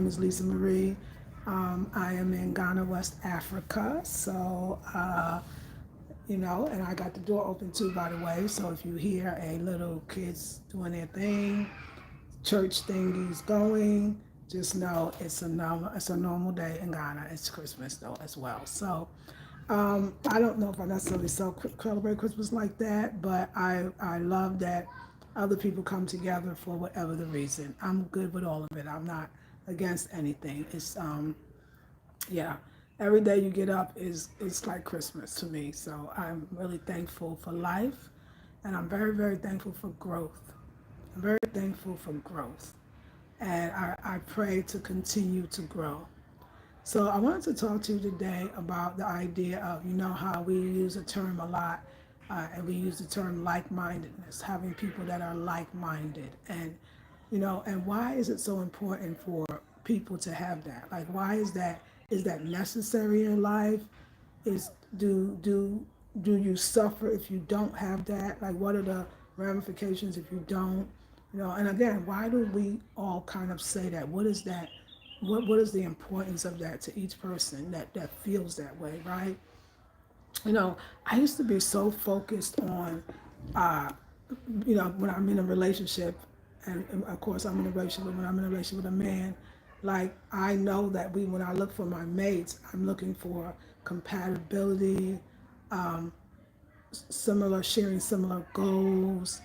name is Lisa Marie. I am in Ghana, West Africa. So, and I got the door open too, by the way. So if you hear a little kids doing their thing, church thingies going, just know it's a normal day in Ghana. It's Christmas though as well. So I don't know if I necessarily celebrate Christmas like that, but I love that other people come together for whatever the reason. I'm good with all of it. I'm not against anything. Yeah, every day you get up is it's like Christmas to me. So I'm really thankful for life, and I'm very, very thankful for growth. I'm very thankful for growth, and I pray to continue to grow. So I wanted to talk to you today about the idea of, how we use a term a lot, and we use the term like-mindedness, having people that are like-minded, and why is it so important for people to have that? Like, why is that? Is that necessary in life? Is do you suffer if you don't have that? Like, what are the ramifications if you don't? And again, why do we all kind of say that? What is that? What is the importance of that to each person that feels that way, right? I used to be so focused on, uh, when I'm in a relationship, and of course I'm in a relationship, when I'm in a relationship with a man, like I know that when I look for my mates, I'm looking for compatibility, um, sharing similar goals,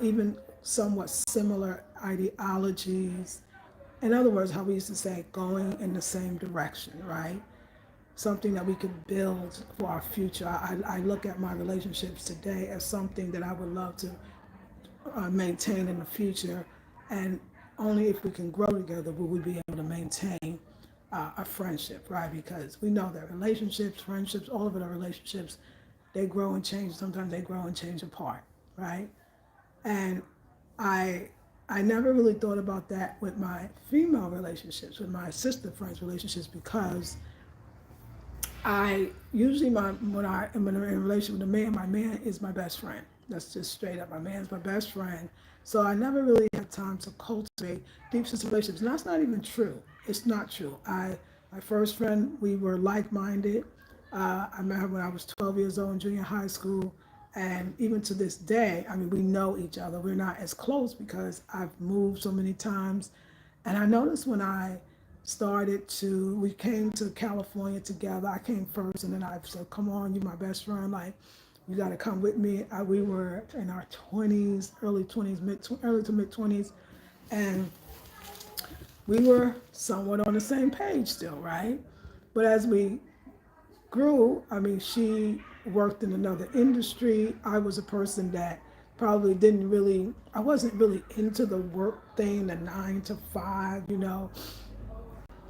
even somewhat similar ideologies. In other words, how we used to say, going in the same direction, right? Something that we could build for our future. I look at my relationships today as something that I would love to maintain in the future, and only if we can grow together will we be able to maintain a friendship, right? Because we know that relationships, friendships, all of it are relationships. They grow and change. Sometimes they grow and change apart, right? And I I never really thought about that with my female relationships, with my sister friends relationships, because I usually when I am in a relationship with a man, my man is my best friend. That's just straight up. My man's my best friend. So I never really had time to cultivate deep sister relationships. And that's not even true. It's not true. My first friend, we were like-minded. I met her when I was 12 years old in junior high school. And even to this day, I mean, we know each other. We're not as close because I've moved so many times. And I noticed when we came to California together. I came first, and then I said, "Come on, you're my best friend. Like, you got to come with me." We were in our 20s, early 20s, early to mid 20s, and we were somewhat on the same page still, right? But as we grew, I mean, she worked in another industry. I was a person that probably I wasn't really into the work thing, the 9 to 5.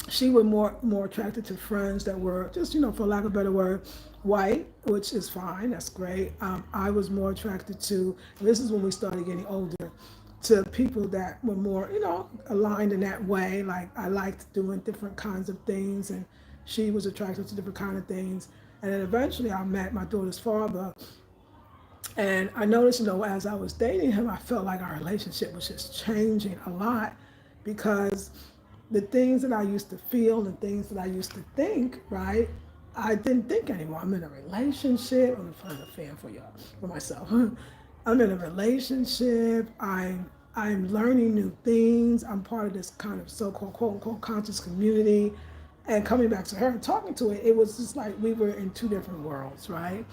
She was more attracted to friends that were just, for lack of a better word, white, which is fine. That's great. I was more attracted to, and this is when we started getting older, to people that were more, aligned in that way. Like, I liked doing different kinds of things, and she was attracted to different kind of things. And then eventually I met my daughter's father, and I noticed, as I was dating him, I felt like our relationship was just changing a lot, because the things that I used to feel and things that I used to think, right, I didn't think anymore. I'm in a relationship. I'm playing a fan for y'all, for myself. I'm in a relationship. I'm learning new things. I'm part of this kind of so-called quote unquote conscious community. And coming back to her and talking to it, it was just like we were in two different worlds, right?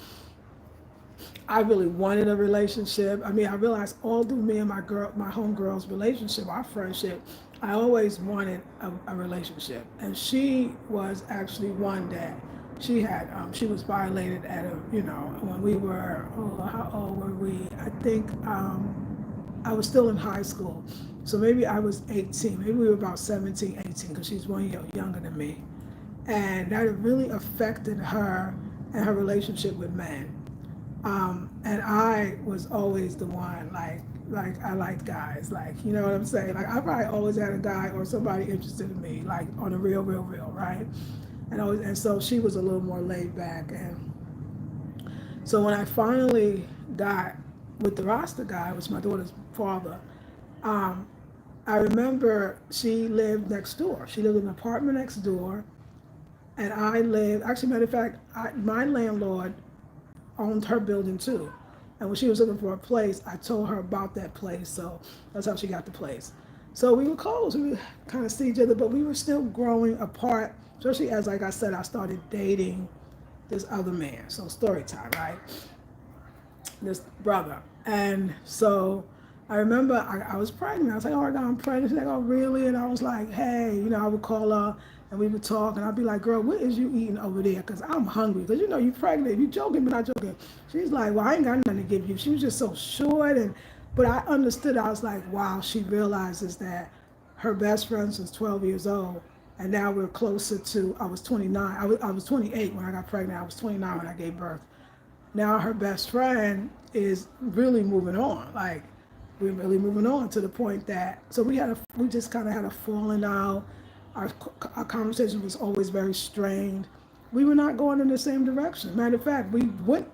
I really wanted a relationship. I mean, I realized all through me and my homegirl's relationship, our friendship, I always wanted a relationship. And she was actually one that she was violated when we were, how old were we? I think I was still in high school. So maybe I was 18, maybe we were about 17, 18, because she's 1 year younger than me. And that really affected her and her relationship with men. And I was always the one, like I liked guys, like, you know what I'm saying? Like, I probably always had a guy or somebody interested in me, like on a real, right? And so she was a little more laid back. And so when I finally got with the Rasta guy, which was my daughter's father, um, I remember she lived next door. She lived in an apartment next door, and I lived. Actually, matter of fact, my landlord owned her building too. And when she was looking for a place, I told her about that place. So that's how she got the place. So we were close. We would kind of see each other, but we were still growing apart. Especially as, like I said, I started dating this other man. So story time, right? This brother. And so I remember I was pregnant. I was like, oh my God, I'm pregnant. She's like, oh, really? And I was like, hey, I would call her and we would talk. And I'd be like, girl, what is you eating over there? Because I'm hungry. Because, you're pregnant. You joking, but not joking. She's like, well, I ain't got nothing to give you. She was just so short. But I understood. I was like, wow, she realizes that her best friend since 12 years old. And now we're closer to, I was 29. I was 28 when I got pregnant. I was 29 when I gave birth. Now her best friend is really moving on. Like, we're really moving on to the point that, so we just kind of had a falling out. Our conversation was always very strained. We were not going in the same direction. Matter of fact, we went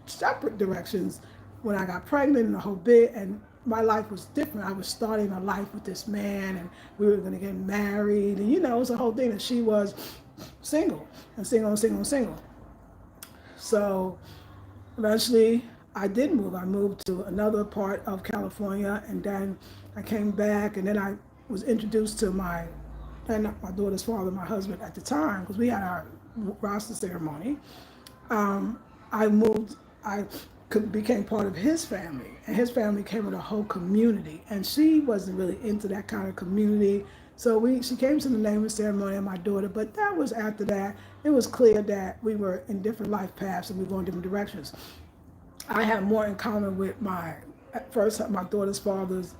separate directions when I got pregnant and the whole bit, and my life was different. I was starting a life with this man, and we were going to get married, and it was a whole thing. And she was single, and single, and single, and single. So eventually I did move. I moved to another part of California, and then I came back, and then I was introduced to my daughter's father, my husband at the time, because we had our roster ceremony. I moved, became part of his family, and his family came with a whole community, and she wasn't really into that kind of community. So she came to the naming ceremony of my daughter, but that was after that. It was clear that we were in different life paths and we were going different directions. I had more in common with my daughter's father's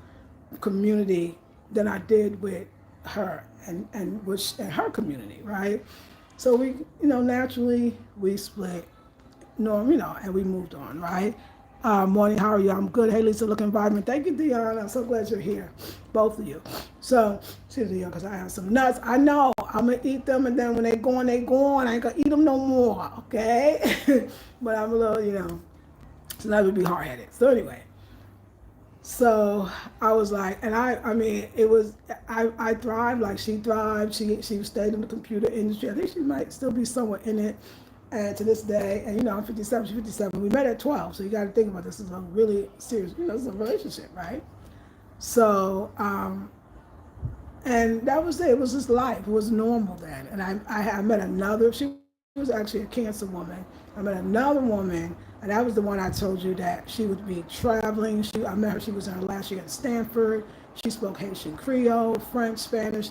community than I did with her and her community, right? So we, naturally we split, and we moved on, right? Morning, how are you? I'm good. Hey, Lisa, looking vibrant. Thank you, Dion. I'm so glad you're here, both of you. So, she's Dion, because I have some nuts. I know I'm gonna eat them, and then when they gone, they gone. I ain't gonna eat them no more, okay? But I'm a little, so that would be hard-headed. So anyway, so I was like, and I mean, it was, I thrived like she thrived. She stayed in the computer industry. I think she might still be somewhere in it. And to this day, and I'm 57, she's 57. We met at 12, so you got to think about this. This is a really serious, this is a relationship, right? So, and that was it. It was just life. It was normal then. And I met another, she was actually a cancer woman. I met another woman, and that was the one I told you that she would be traveling. I met her, she was in her last year at Stanford. She spoke Haitian Creole, French, Spanish,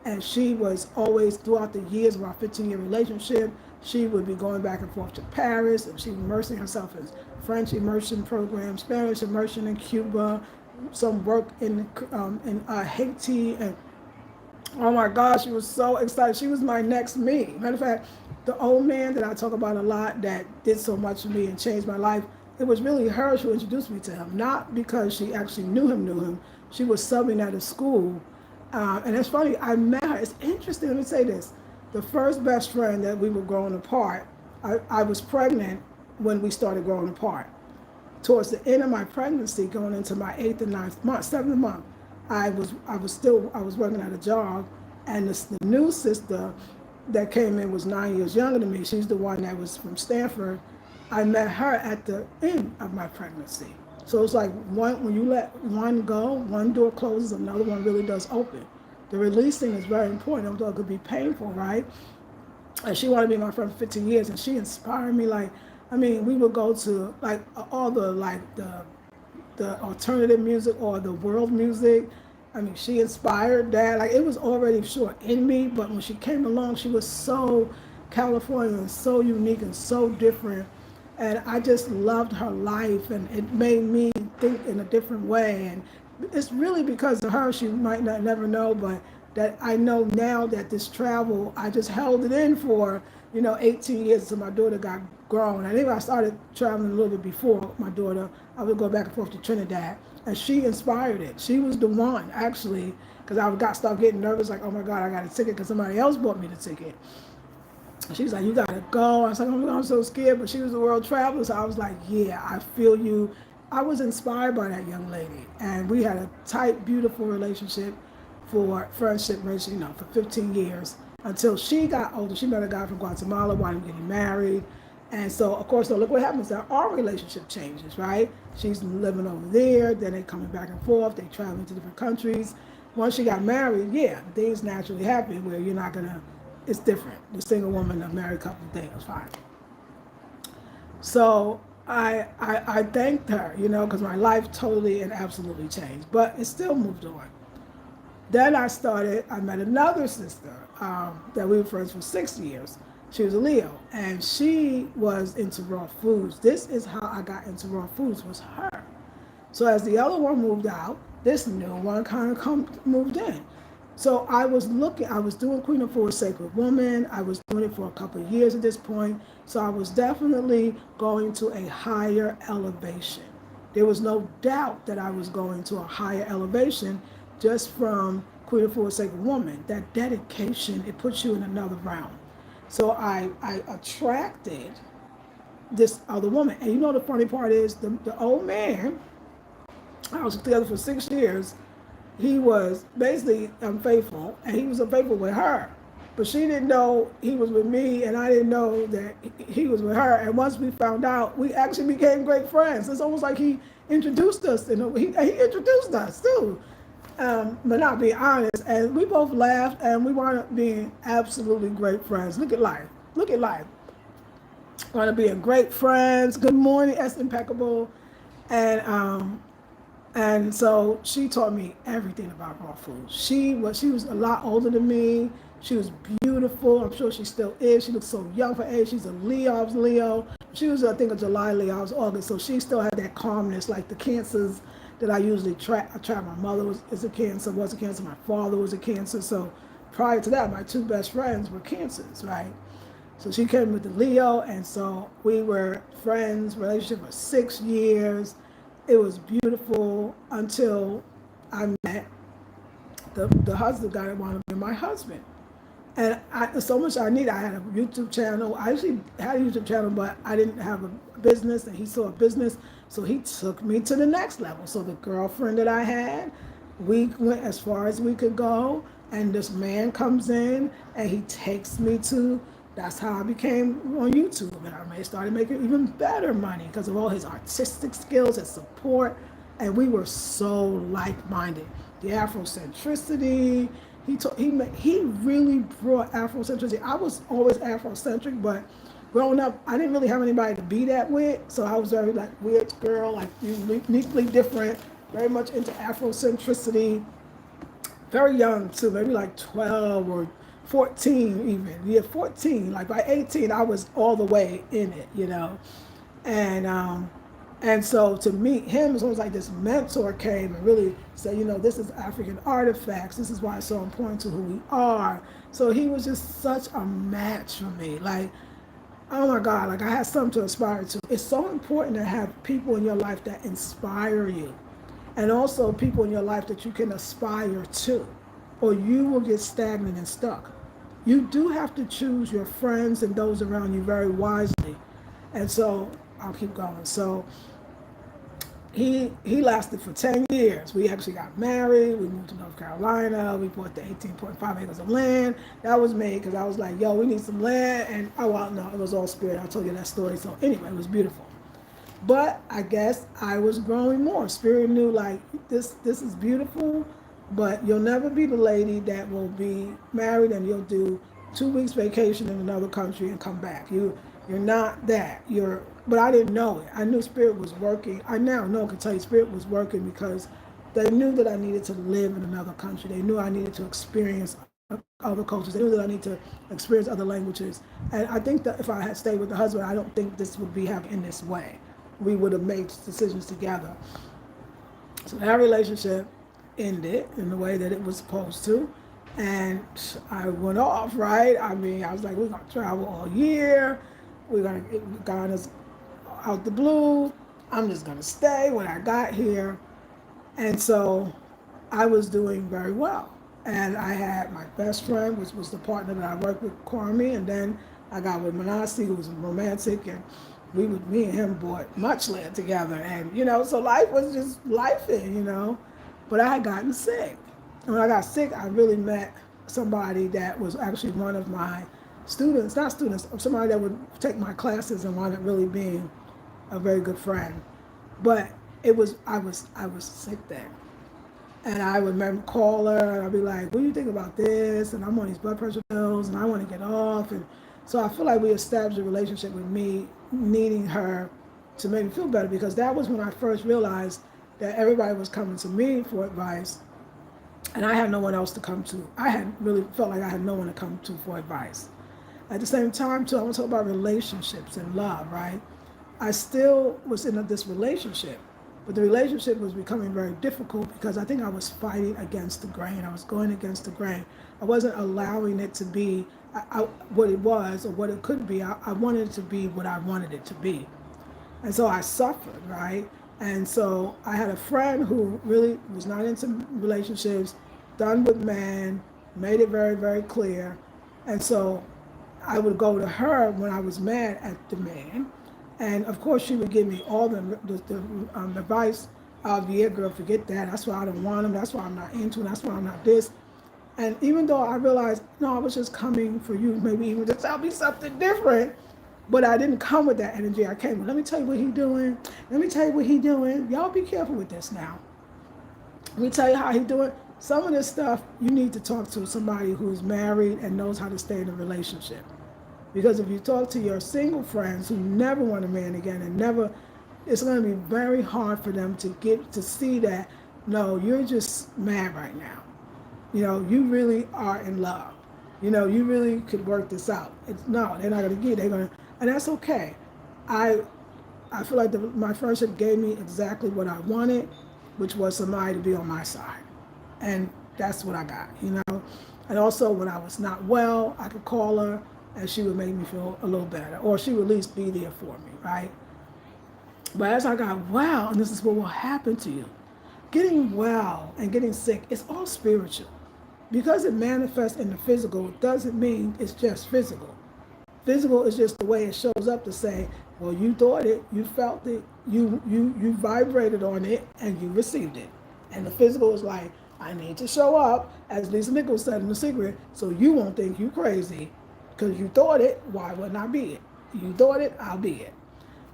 and she was always, throughout the years of our 15-year relationship, she would be going back and forth to Paris, and she was immersing herself in French immersion program, Spanish immersion in Cuba, some work in Haiti, and oh my gosh, she was so excited. She was my next me. Matter of fact, the old man that I talk about a lot that did so much for me and changed my life, it was really her who introduced me to him, not because she actually knew him. She was subbing at a school. And it's funny, I met her. It's interesting, let me say this. The first best friend that we were growing apart, I was pregnant when we started growing apart. Towards the end of my pregnancy, going into my 8th and 9th month, 7th month, I was working at a job, and the new sister that came in was 9 years younger than me. She's the one that was from Stanford. I met her at the end of my pregnancy. So it's like when you let one go, one door closes, another one really does open. The releasing is very important, although it could be painful, right? And she wanted to be my friend for 15 years, and she inspired me. We would go to all the alternative music or the world music. She inspired that. It was already sure in me, but when she came along, she was so California and so unique and so different. And I just loved her life, and it made me think in a different way. And it's really because of her. She might not never know, but that I know now that this travel, I just held it in for 18 years until my daughter got grown. I think I started traveling a little bit before my daughter. I would go back and forth to Trinidad, and she inspired it. She was the one, actually, because I started getting nervous, like, oh my God, I got a ticket because somebody else bought me the ticket. She was like, you gotta go. I was like, oh my God, I'm so scared, but she was a world traveler, so I was like, yeah, I feel you. I was inspired by that young lady, and we had a tight, beautiful relationship for friendship, for 15 years until she got older. She met a guy from Guatemala, wound up getting married. And so, of course, so look what happens. That our relationship changes, right? She's living over there, then they coming back and forth, they traveling to different countries. Once she got married, yeah, things naturally happen where you're not gonna, it's different. The single woman, the married couple thing is fine. So I thanked her, because my life totally and absolutely changed, but it still moved on. Then I met another sister that we were friends for 6 years. She was a Leo, and she was into raw foods. This is how I got into raw foods, was her. So as the other one moved out, this new one kind of moved in. So I was doing Queen of Four Sacred Woman. I was doing it for a couple of years at this point. So I was definitely going to a higher elevation. There was no doubt that I was going to a higher elevation just from Queen of Four Sacred Woman. That dedication, it puts you in another realm. So I attracted this other woman. And the funny part is the old man, I was together for 6 years, he was basically unfaithful, and he was unfaithful with her. But she didn't know he was with me, and I didn't know that he was with her. And once we found out, we actually became great friends. It's almost like he introduced us, and he introduced us too. But not being honest, and we both laughed, and we wound up being absolutely great friends. Look at life. Look at life. Wound up being great friends. Good morning, that's impeccable. And so she taught me everything about raw food. She was a lot older than me. She was beautiful. I'm sure she still is. She looks so young for age. She's a Leo. I was Leo. She was, I think, a July Leo. I was August. So she still had that calmness, like the cancers that I usually track. I track. My mother was a Cancer. My father was a Cancer. So prior to that, my two best friends were Cancers, right? So she came with the Leo, and so we were friends, relationship for 6 years. It was beautiful until I met the husband guy that wanted to be my husband. And so much I needed. I had a YouTube channel. I actually had a YouTube channel, but I didn't have a business, and he saw a business. So he took me to the next level. So the girlfriend that I had, we went as far as we could go. And this man comes in, and he takes me to, that's how I became on YouTube. And I started making even better money because of all his artistic skills and support. And we were so like-minded. The Afrocentricity, he really brought Afrocentricity. I was always Afrocentric, but growing up, I didn't really have anybody to be that with. So I was very like weird girl, like uniquely different, very much into Afrocentricity. Very young too, maybe like 12 or 14 even. Yeah, 14. Like by 18, I was all the way in it. And and so to meet him, it was almost like this mentor came and really said, this is African artifacts. This is why it's so important to who we are. So he was just such a match for me. Like, oh my God, like I had something to aspire to. It's so important to have people in your life that inspire you. And also people in your life that you can aspire to, or you will get stagnant and stuck. You do have to choose your friends and those around you very wisely. And so I'll keep going. So he lasted for 10 years. We actually got married. We moved to North Carolina. We bought the 18.5 acres of land. That was made because I was like, yo, we need some land. And no, it was all spirit. I told you that story. So anyway, it was beautiful. But I guess I was growing more. Spirit knew like this is beautiful, but you'll never be the lady that will be married and you'll do 2 weeks vacation in another country and come back. You're not that. But I didn't know it. I knew Spirit was working. I now know, I can tell you Spirit was working because they knew that I needed to live in another country. They knew I needed to experience other cultures. They knew that I need to experience other languages. And I think that if I had stayed with the husband, I don't think this would be happening in this way. We would have made decisions together. So that relationship ended in the way that it was supposed to. And I went off, right? I mean, I was like, we're going to travel all year. We're going to get Ghana's out the blue. I'm just going to stay when I got here. And so I was doing very well. And I had my best friend, which was the partner that I worked with, Kwame. And then I got with Manasi, who was romantic. And me and him bought much land together, and so life was just life. But I had gotten sick. And when I got sick, I really met somebody that was actually one of my students, not students, somebody that would take my classes and wound up really being a very good friend. But I was sick then. And I would remember call her and I'd be like, what do you think about this? And I'm on these blood pressure pills and I want to get off. And so I feel like we established a relationship with me needing her to make me feel better, because that was when I first realized that everybody was coming to me for advice and I had no one else to come to. I had really felt like I had no one to come to for advice. At the same time, too, I want to talk about relationships and love, right? I still was in this relationship, but the relationship was becoming very difficult because I think I was fighting against the grain. I was going against the grain. I wasn't allowing it to be what it was or what it could be. I wanted it to be what I wanted it to be. And so I suffered, right? And so I had a friend who really was not into relationships, done with men, made it very, very clear. And so I would go to her when I was mad at the man. And of course, she would give me all the advice of, yeah, girl, forget that. That's why I don't want him. That's why I'm not into him. That's why I'm not this. And even though I realized, no, I was just coming for you, maybe even to tell me something different, but I didn't come with that energy. I came with, let me tell you what he doing. Let me tell you what he doing. Y'all be careful with this now. Let me tell you how he doing. Some of this stuff, you need to talk to somebody who's married and knows how to stay in a relationship. Because if you talk to your single friends who never want a man again and never, it's going to be very hard for them to get to see that, no, you're just mad right now. You really are in love. You really could work this out. No, they're not going to get it. They're going to, and that's okay. I I feel like my friendship gave me exactly what I wanted, which was somebody to be on my side. And that's what I got. And also when I was not well, I could call her and she would make me feel a little better, or she would at least be there for me, right? But as I got well, and this is what will happen to you, getting well and getting sick, it's all spiritual. Because it manifests in the physical doesn't mean it's just physical. Physical is just the way it shows up to say, well, you thought it, you felt it, you vibrated on it, and you received it. And the physical is like, I need to show up, as Lisa Nichols said in The Secret, so you won't think you crazy. Because you thought it, why wouldn't I be it? You thought it, I'll be it.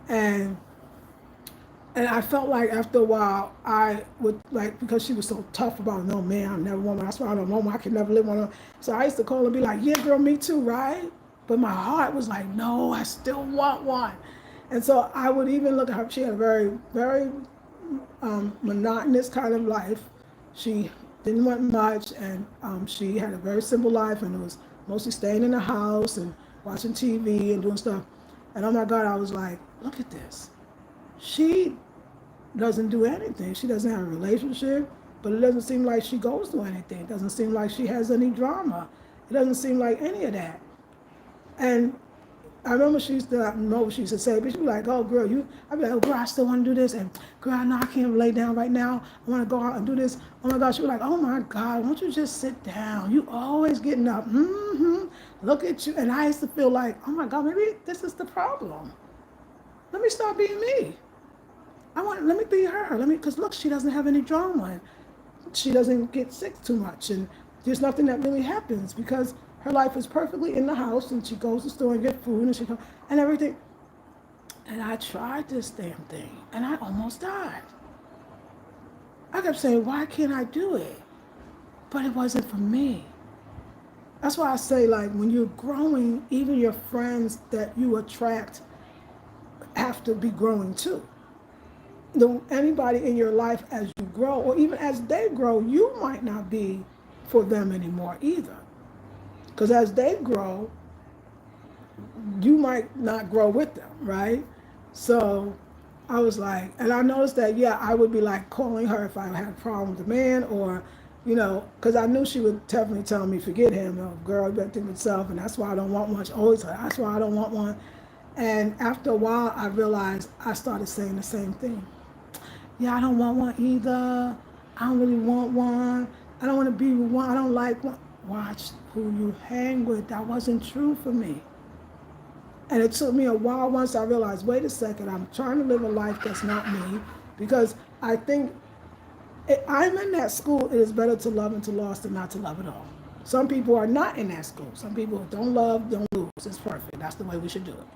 And I felt like after a while, I would, like, because she was so tough about, no, man, I never want one. That's why I don't want one. I can never live one. So I used to call her and be like, yeah, girl, me too, right? But my heart was like, no, I still want one. And so I would even look at her. She had a very, very monotonous kind of life. She didn't want much, and she had a very simple life, and it was mostly staying in the house and watching TV and doing stuff. And oh my God, I was like, look at this. She doesn't do anything. She doesn't have a relationship, but it doesn't seem like she goes through anything. It doesn't seem like she has any drama. It doesn't seem like any of that. And I remember she used to, I don't know what she used to say, but she'd be like, oh, girl, I'd be like, oh, girl, I still want to do this. And, girl, I know I can't lay down right now. I want to go out and do this. Oh, my God. She'd be like, oh, my God, won't you just sit down? You always getting up. Look at you. And I used to feel like, oh, my God, maybe this is the problem. Let me start being me. Let me be her. Because look, she doesn't have any drama. And she doesn't get sick too much. And there's nothing that really happens because her life is perfectly in the house, and she goes to the store and get food, and she comes and everything. And I tried this damn thing, and I almost died. I kept saying, why can't I do it? But it wasn't for me. That's why I say, like, when you're growing, even your friends that you attract have to be growing too. Anybody in your life as you grow, or even as they grow, you might not be for them anymore either. Because as they grow, you might not grow with them, right? So I was like, and I noticed that, yeah, I would be like calling her if I had a problem with the man, or, because I knew she would definitely tell me, forget him, girl, you better think of yourself, and that's why I don't want one. She always said, that's why I don't want one. And after a while, I realized I started saying the same thing. Yeah, I don't want one either. I don't really want one. I don't want to be with one. I don't like one. Watch who you hang with. That wasn't true for me. And it took me a while once I realized, wait a second, I'm trying to live a life that's not me. Because I think I'm in that school, it is better to love and to lost than not to love at all. Some people are not in that school. Some people don't love, don't lose. It's perfect. That's the way we should do it.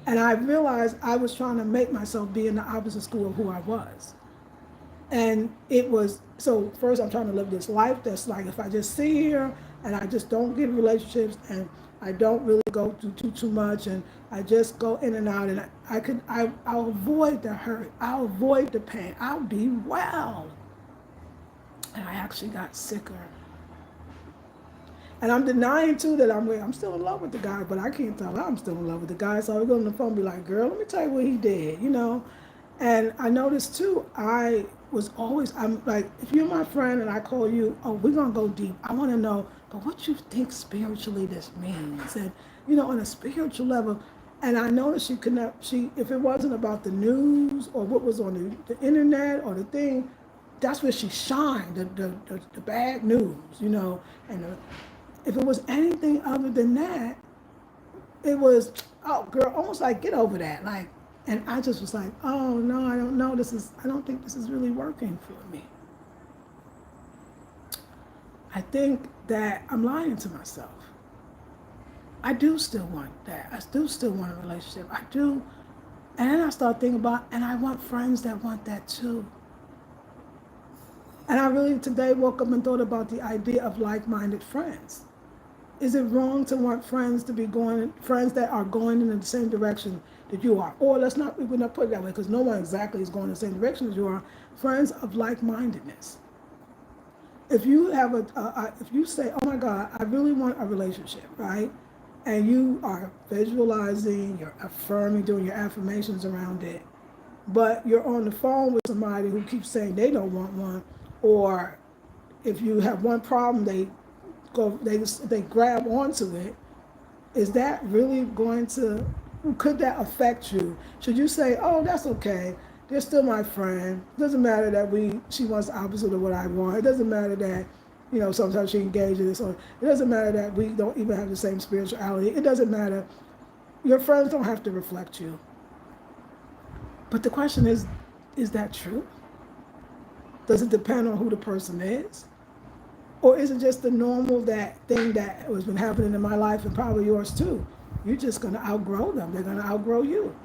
And I realized I was trying to make myself be in the opposite school of who I was. And it was, so first I'm trying to live this life that's like, if I just sit here and I just don't get relationships and I don't really go through too much and I just go in and out and I'll avoid the hurt, I'll avoid the pain, I'll be well. And I actually got sicker. And I'm denying too that I'm still in love with the guy, but I can't tell her I'm still in love with the guy. So I would go on the phone and be like, girl, let me tell you what he did, you know? And I noticed too, I'm like, if you're my friend and I call you, oh, we're going to go deep. I want to know, but what you think spiritually this means? And, you know, on a spiritual level. And I noticed if it wasn't about the news or what was on the internet or the thing, that's where she shined, the bad news, you know. And if it was anything other than that, it was, oh, girl, almost like, get over that. Like, and I just was like, oh, no, I don't know. I don't think this is really working for me. I think that I'm lying to myself. I do still want that. I do still want a relationship. I do. And then I start thinking about, and I want friends that want that too. And I really today woke up and thought about the idea of like-minded friends. Is it wrong to want friends that are going in the same direction that you are? Or we're not put it that way because no one exactly is going in the same direction as you are. Friends of like-mindedness. If you have if you say, oh my God, I really want a relationship, right? And you are visualizing, you're affirming, doing your affirmations around it, but you're on the phone with somebody who keeps saying they don't want one, or if you have one problem, they grab onto it. Is that really could that affect you? Should you say, oh, that's okay, they're still my friend. It doesn't matter that she wants the opposite of what I want. It doesn't matter that, you know, sometimes she engages in this. Or it doesn't matter that we don't even have the same spirituality. It doesn't matter. Your friends don't have to reflect you. But the question is that true? Does it depend on who the person is? Or is it just the normal thing that has been happening in my life and probably yours too? You're just going to outgrow them. They're going to outgrow you.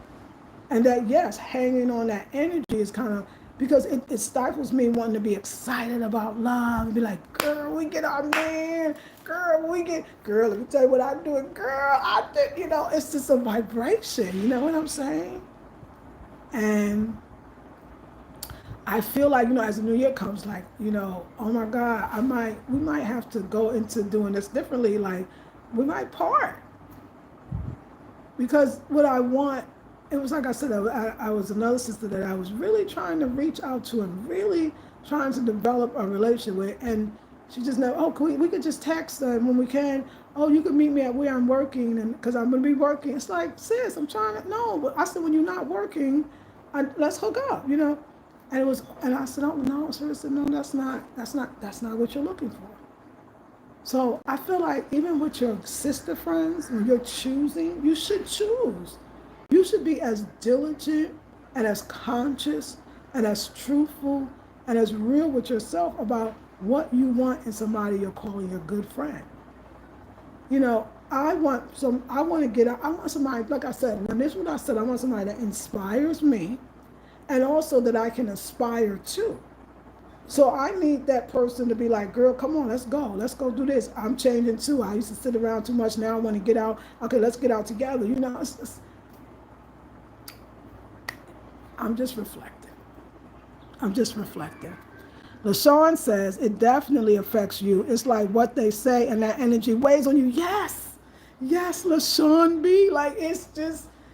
And that, yes, hanging on that energy is kind of, because it stifles me wanting to be excited about love and be like, girl, we get our man. Girl, let me tell you what I'm doing. Girl, you know, it's just a vibration. You know what I'm saying? And I feel like, you know, as the new year comes, like, you know, oh my God, we might have to go into doing this differently. Like, we might part. Because what I want, it was like I said, I was another sister that I was really trying to reach out to and really trying to develop a relationship with. And she just never, we could just text and when we can, oh, you can meet me at where I'm working and because I'm going to be working. It's like, sis, I'm trying to, no, but I said, when you're not working, let's hook up, you know. And I said, oh no, seriously, no, that's not what you're looking for. So I feel like even with your sister friends, when you're choosing, you should choose. You should be as diligent and as conscious and as truthful and as real with yourself about what you want in somebody you're calling a good friend. You know, I want somebody, like I said, when this is what I said, I want somebody that inspires me and also that I can aspire to. So I need that person to be like, girl, come on, let's go do this. I'm changing too. I used to sit around too much. Now I want to get out. Okay, let's get out together. You know, I'm just reflecting. LaShawn says, it definitely affects you. It's like what they say and that energy weighs on you. Yes, LaShawn B. Like,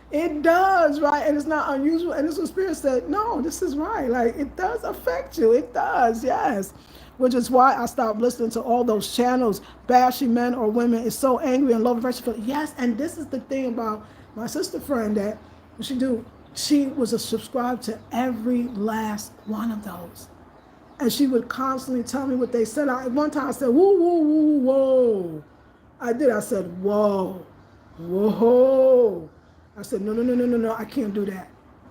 it does, right? And it's not unusual. And this was Spirit said, no, this is right. Like, it does affect you. It does, yes. Which is why I stopped listening to all those channels bashing men or women. Is so angry and low vibration. Yes, and this is the thing about my sister friend that she was a subscribed to every last one of those. And she would constantly tell me what they said. One time I said, whoa. I said, whoa. Whoa. I said, no, no, no, no, no, no. I can't do that.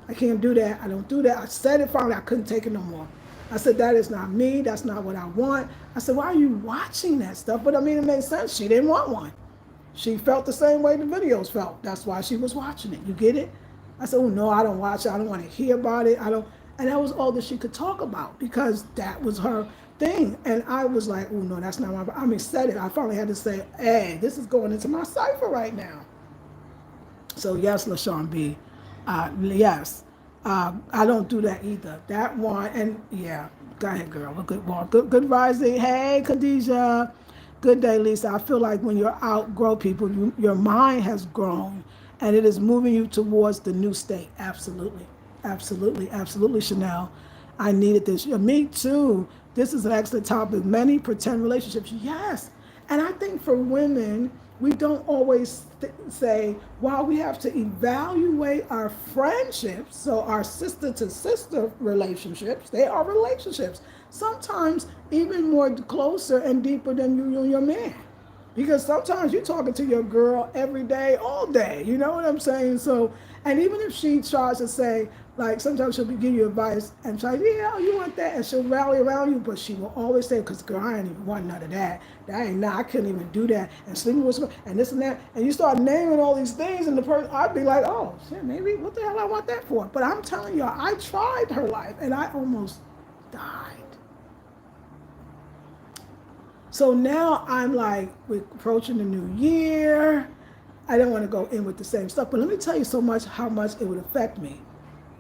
I can't do that. I don't do that. I said it finally. I couldn't take it no more. I said, that is not me. That's not what I want. I said, why are you watching that stuff? But I mean, it made sense. She didn't want one. She felt the same way the videos felt. That's why she was watching it. You get it? I said, oh, no, I don't watch it. I don't want to hear about it. I don't. And that was all that she could talk about because that was her thing. And I was like, oh, no, that's not my. I mean, said it. I finally had to say, hey, this is going into my cipher right now. So yes, LaShawn B. Yes, I don't do that either. That one, and yeah, go ahead, girl. A good one. Good rising. Hey, Khadijah. Good day, Lisa. I feel like when you're outgrow people, your mind has grown, and it is moving you towards the new state. Absolutely, absolutely, absolutely, Chanel. I needed this. Yeah, me too. This is an excellent topic. Many pretend relationships. Yes. And I think for women, we don't always say, while we have to evaluate our friendships, so our sister to sister relationships, they are relationships. Sometimes even more closer and deeper than you and your man. Because sometimes you're talking to your girl every day, all day. You know what I'm saying? So, and even if she tries to say, like, sometimes she'll give you advice and she's like, yeah, you want that? And she'll rally around you, but she will always say, because girl, I ain't even want none of that. That ain't, nah, I couldn't even do that. And sleeping with someone, and this and that. And you start naming all these things, and the person, I'd be like, oh, shit, maybe, what the hell I want that for? But I'm telling you, I tried her life, and I almost died. So now I'm like, we're approaching the new year. I don't want to go in with the same stuff, but let me tell you so much how much it would affect me.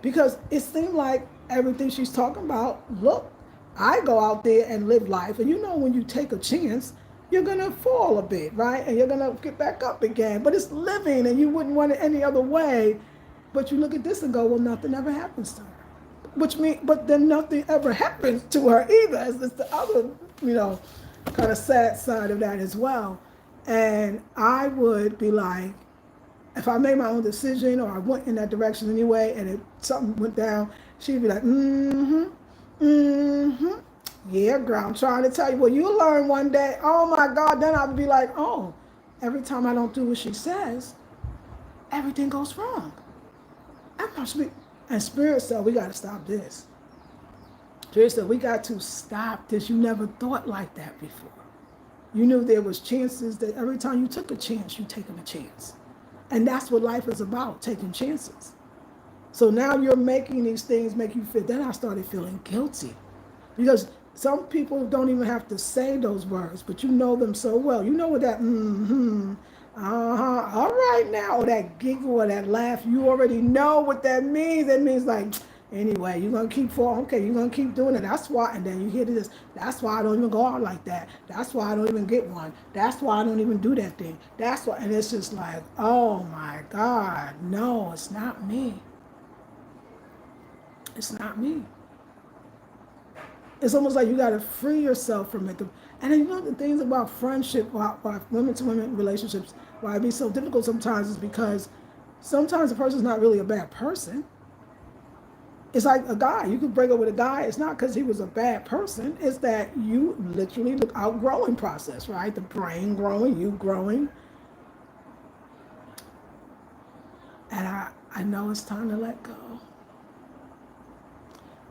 Because it seemed like everything she's talking about, look, I go out there and live life. And you know, when you take a chance, you're going to fall a bit, right? And you're going to get back up again. But it's living and you wouldn't want it any other way. But you look at this and go, well, nothing ever happens to her. Which means, but then nothing ever happens to her either. It's the other, kind of sad side of that as well. And I would be like, if I made my own decision or I went in that direction anyway and something went down, she'd be like, yeah, girl, I'm trying to tell you. Well, you'll learn one day. Oh my God, then I'd be like, oh, every time I don't do what she says, everything goes wrong. I must be. And Spirit said, we got to stop this. Spirit said, we got to stop this. You never thought like that before. You knew there was chances that every time you took a chance, you taking a chance. And that's what life is about, taking chances. So now you're making these things make you feel, then I started feeling guilty. Because some people don't even have to say those words, but you know them so well. You know what that all right now, or that giggle or that laugh, you already know what that means. It means like, anyway, you're going to keep falling. Okay, you're going to keep doing it. That's why. And then you hear this. That's why I don't even go out like that. That's why I don't even get one. That's why I don't even do that thing. That's why. And it's just like, oh my God. No, it's not me. It's not me. It's almost like you got to free yourself from it. And then, the things about friendship, why women to women relationships, why it be so difficult sometimes is because sometimes the person's not really a bad person. It's like a guy. You could break up with a guy. It's not because he was a bad person. It's that you literally the outgrowing process, right? The brain growing, you growing. And I know it's time to let go.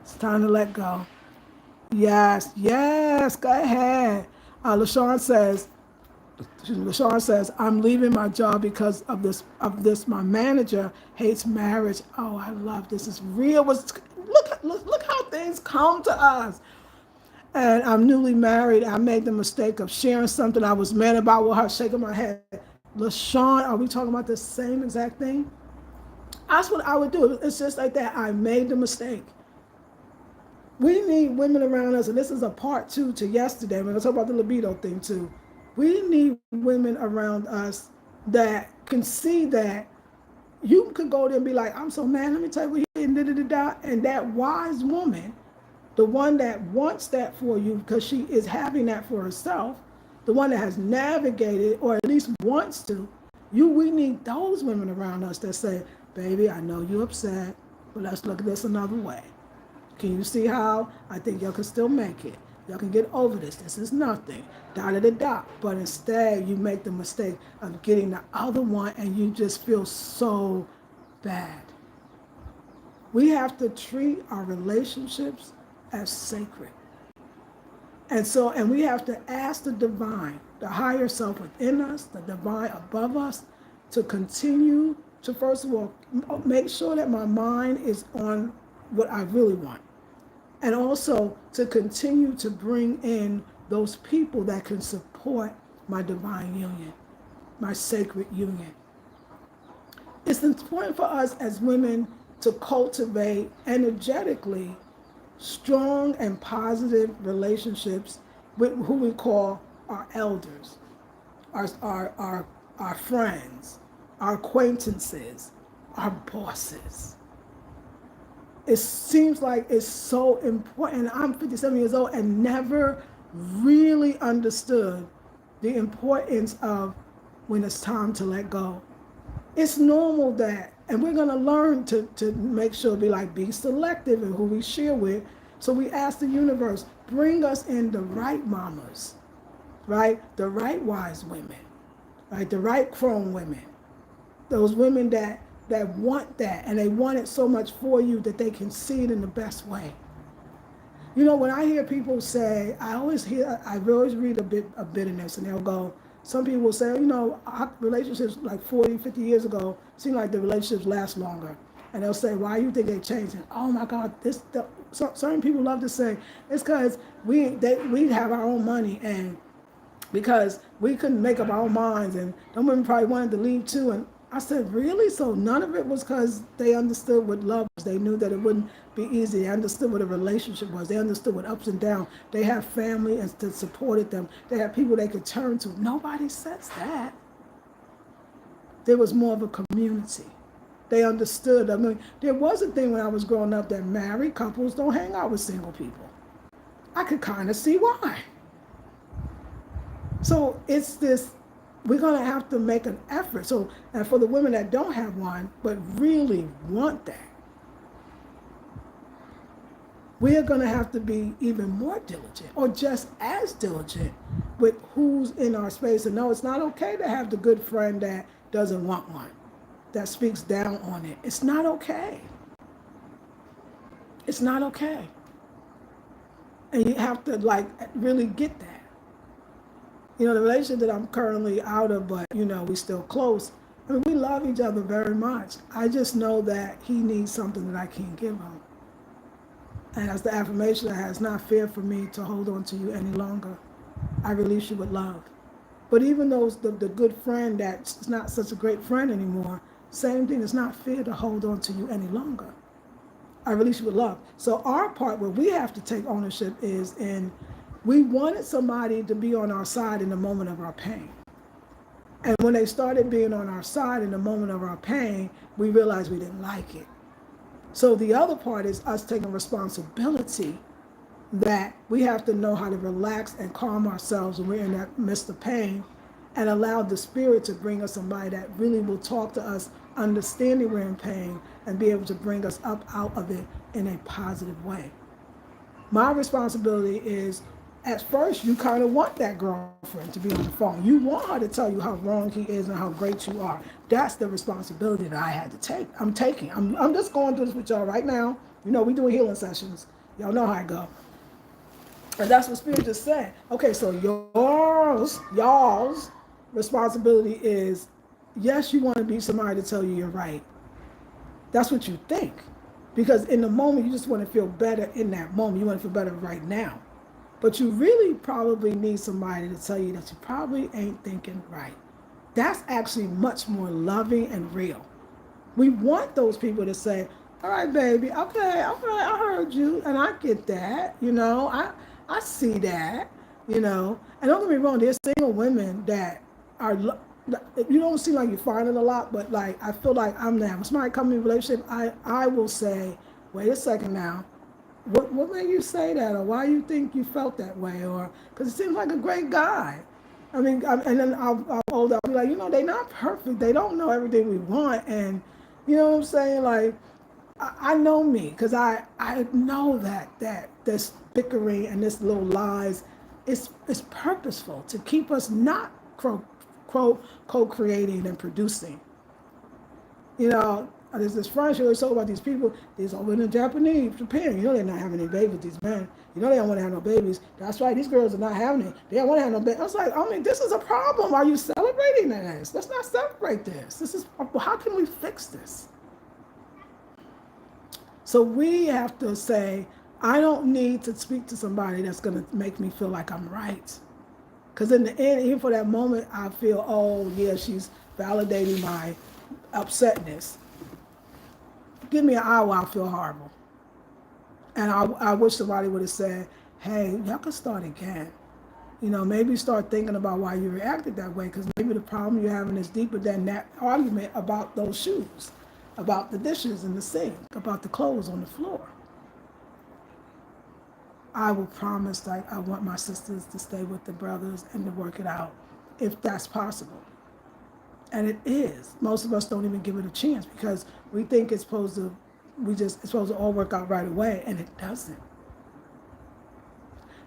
It's time to let go. Yes, go ahead. LaShawn says, I'm leaving my job because of this. My manager hates marriage. Oh, I love this. It's real. Look how things come to us. And I'm newly married. I made the mistake of sharing something I was mad about with her, shaking my head. LaShawn, are we talking about the same exact thing? That's what I would do. It's just like that. I made the mistake. We need women around us, and this is a part two to yesterday. We're going to talk about the libido thing too. We need women around us that can see that you could go there and be like, I'm so mad, let me tell you what he did, and that wise woman, the one that wants that for you because she is having that for herself, the one that has navigated or at least wants to, we need those women around us that say, baby, I know you're upset, but let's look at this another way. Can you see how I think y'all can still make it? Y'all can get over this. This is nothing. Da da da da. But instead, you make the mistake of getting the other one, and you just feel so bad. We have to treat our relationships as sacred. And we have to ask the divine, the higher self within us, the divine above us, to continue to, first of all, make sure that my mind is on what I really want. And also to continue to bring in those people that can support my divine union, my sacred union. It's important for us as women to cultivate energetically strong and positive relationships with who we call our elders, our friends, our acquaintances, our bosses. It seems like it's so important. I'm 57 years old and never really understood the importance of when it's time to let go. It's normal that, and we're going to learn to make sure, be selective in who we share with. So we ask the universe, bring us in the right mamas, right? The right wise women, right? The right crone women. Those women that want that, and they want it so much for you that they can see it in the best way. You know, when I hear people say, I always read a bit of bitterness, and they'll go, some people will say, our relationships like 40, 50 years ago seem like the relationships last longer. And they'll say, why do you think they're changing? Oh my God, certain people love to say, it's because we have our own money, and because we couldn't make up our own minds, and them women probably wanted to leave too. And I said, really? So none of it was because they understood what love was. They knew that it wouldn't be easy. They understood what a relationship was. They understood what ups and downs. They have family and that supported them. They had people they could turn to. Nobody says that. There was more of a community. They understood. I mean, there was a thing when I was growing up that married couples don't hang out with single people. I could kind of see why. So it's this, we're going to have to make an effort. So, and for the women that don't have one, but really want that, we are going to have to be even more diligent, or just as diligent, with who's in our space. And no, it's not okay to have the good friend that doesn't want one, that speaks down on it. It's not okay. It's not okay. And you have to really get that. The relationship that I'm currently out of, but we still close. I mean, we love each other very much. I just know that he needs something that I can't give him. And as the affirmation I have, it's not fair for me to hold on to you any longer. I release you with love. But even though the good friend that's not such a great friend anymore, same thing, it's not fair to hold on to you any longer. I release you with love. So our part where we have to take ownership is we wanted somebody to be on our side in the moment of our pain. And when they started being on our side in the moment of our pain, we realized we didn't like it. So the other part is us taking responsibility that we have to know how to relax and calm ourselves when we're in that midst of pain, and allow the spirit to bring us somebody that really will talk to us, understanding we're in pain, and be able to bring us up out of it in a positive way. My responsibility is, at first, you kind of want that girlfriend to be on the phone. You want her to tell you how wrong he is and how great you are. That's the responsibility that I had to take. I'm taking. I'm just going through this with y'all right now. We do healing sessions. Y'all know how I go. And that's what Spirit just said. Okay, so y'all's responsibility is, yes, you want to be somebody to tell you you're right. That's what you think. Because in the moment, you just want to feel better in that moment. You want to feel better right now. But you really probably need somebody to tell you that you probably ain't thinking right. That's actually much more loving and real. We want those people to say, all right, baby, okay, all right, I heard you, and I get that, I see that, And don't get me wrong, there's single women that are, you don't seem like you're finding a lot, but I feel like I'm there. When somebody comes in a relationship, I will say, wait a second now. What made you say that, or why you think you felt that way, or because it seems like a great guy. I mean, and then I'll be like, they're not perfect. They don't know everything we want, and you know what I'm saying? I know me, because I know that bickering and this little lies, it's purposeful to keep us not co-creating and producing. You know, there's this French who always talk about these people. These over in Japan. You know they're not having any babies with these men. You know they don't want to have no babies. That's right. These girls are not having it. They don't want to have no babies. I was like, I mean, this is a problem. Are you celebrating this? Let's not celebrate this. This is how can we fix this? So we have to say, I don't need to speak to somebody that's going to make me feel like I'm right. Because in the end, even for that moment, I feel, oh, yeah, she's validating my upsetness. Give me an hour, I'll feel horrible. And I wish somebody would have said, hey, y'all can start again. You know, maybe start thinking about why you reacted that way, because maybe the problem you're having is deeper than that argument about those shoes, about the dishes in the sink, about the clothes on the floor. I will promise, like, I want my sisters to stay with the brothers and to work it out, if that's possible. And it is. Most of us don't even give it a chance because we think it's supposed to all work out right away, and it doesn't.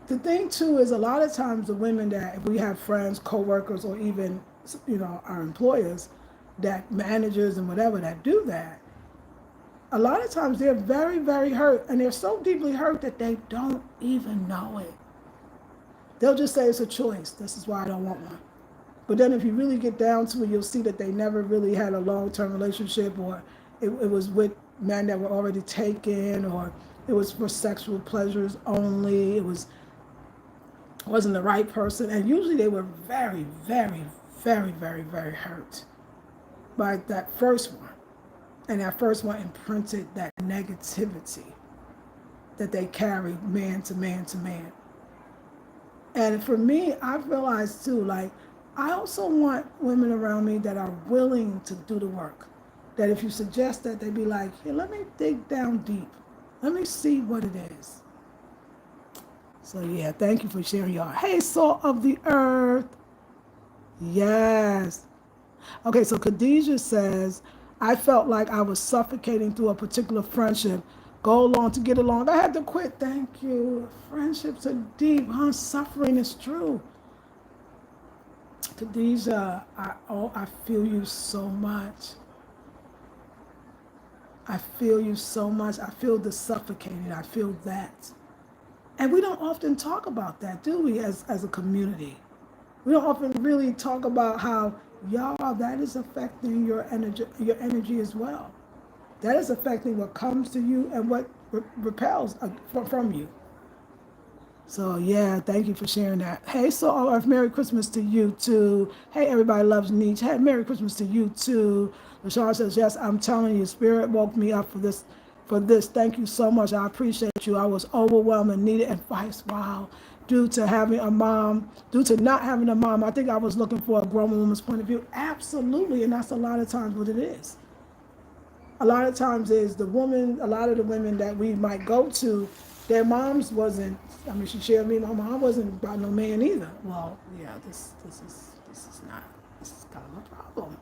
The thing too is a lot of times the women that, if we have friends, co-workers, or even, you know, our employers, that managers and whatever that do that, a lot of times they're very, very hurt, and they're so deeply hurt that they don't even know it. They'll just say it's a choice. This is why I don't want one. But then if you really get down to it, you'll see that they never really had a long-term relationship, or it was with men that were already taken, or it was for sexual pleasures only. It wasn't the right person. And usually they were very, very, very, very, very hurt by that first one. And that first one imprinted that negativity that they carried man to man to man. And for me, I've realized too, like, I also want women around me that are willing to do the work. That if you suggest that, they'd be like, here, let me dig down deep. Let me see what it is. So yeah, thank you for sharing y'all. Hey, salt of the earth. Yes. Okay, so Khadijah says, I felt like I was suffocating through a particular friendship. Go along to get along. I had to quit. Thank you. Friendships are deep, huh? Suffering is true. Khadijah, I feel you so much. I feel you so much. I feel the suffocating. I feel that. And we don't often talk about that, do we, as a community? We don't often really talk about how, y'all, that is affecting your energy as well. That is affecting what comes to you and what repels from you. So yeah, thank you for sharing that. Hey, so Earth, Merry Christmas to you too. Hey, everybody loves Nietzsche. Hey, Merry Christmas to you too. LaShawn says, yes, I'm telling you, Spirit woke me up for this. Thank you so much. I appreciate you. I was overwhelmed and needed advice. Wow. Due to not having a mom, I think I was looking for a grown woman's point of view. Absolutely, and that's a lot of times what it is. A lot of times is a lot of the women that we might go to, their moms wasn't, she shared with me, my mom wasn't by no man either. Well, yeah, this is kind of a problem.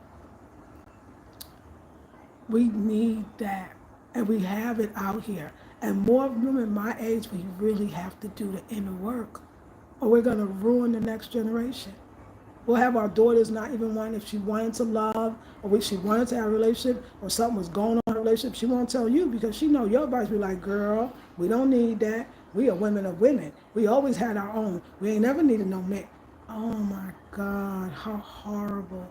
We need that, and we have it out here. And more women my age, we really have to do the inner work, or we're going to ruin the next generation. We'll have our daughters not even wanting, if she wanted to love, or she wanted to have a relationship, or something was going on in a relationship, she won't tell you because she know your advice be like, girl, we don't need that. We are women of women. We always had our own. We ain't never needed no man. Oh my God, how horrible.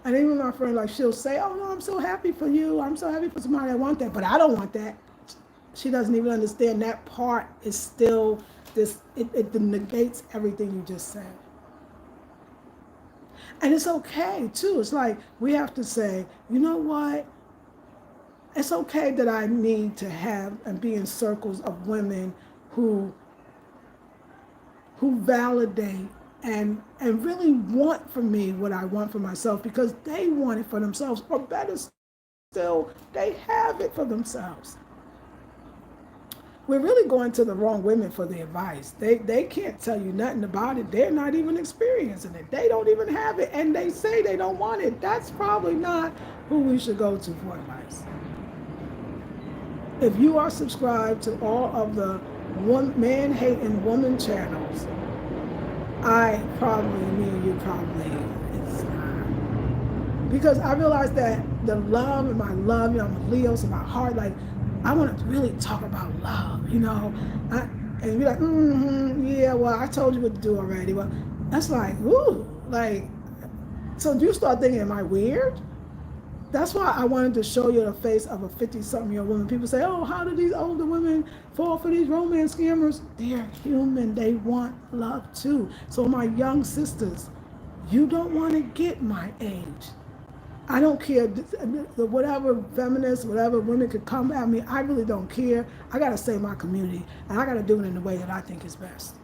And even my friend, like, she'll say, oh no, I'm so happy for you. I'm so happy for somebody that want that, but I don't want that. She doesn't even understand that part is still this, it negates everything you just said. And it's okay too. It's like we have to say, you know what? It's okay that I need to have and be in circles of women who validate and really want for me what I want for myself, because they want it for themselves, or better still, they have it for themselves. We're really going to the wrong women for the advice. They can't tell you nothing about it. They're not even experiencing it. They don't even have it, and they say they don't want it. That's probably not who we should go to for advice. If you are subscribed to all of the man hating woman channels, me and you probably, it's not. Because I realized that the love and my love, I'm a Leo, so my heart, like, I want to really talk about love. And you're like, yeah, well, I told you what to do already. Well, that's like, ooh, like, so you start thinking, am I weird? That's why I wanted to show you the face of a 50-something-year-old woman. People say, oh, how do these older women fall for these romance scammers? They're human. They want love too. So my young sisters, you don't want to get my age. I don't care, whatever feminists, whatever women could come at me, I really don't care. I got to save my community, and I got to do it in the way that I think is best.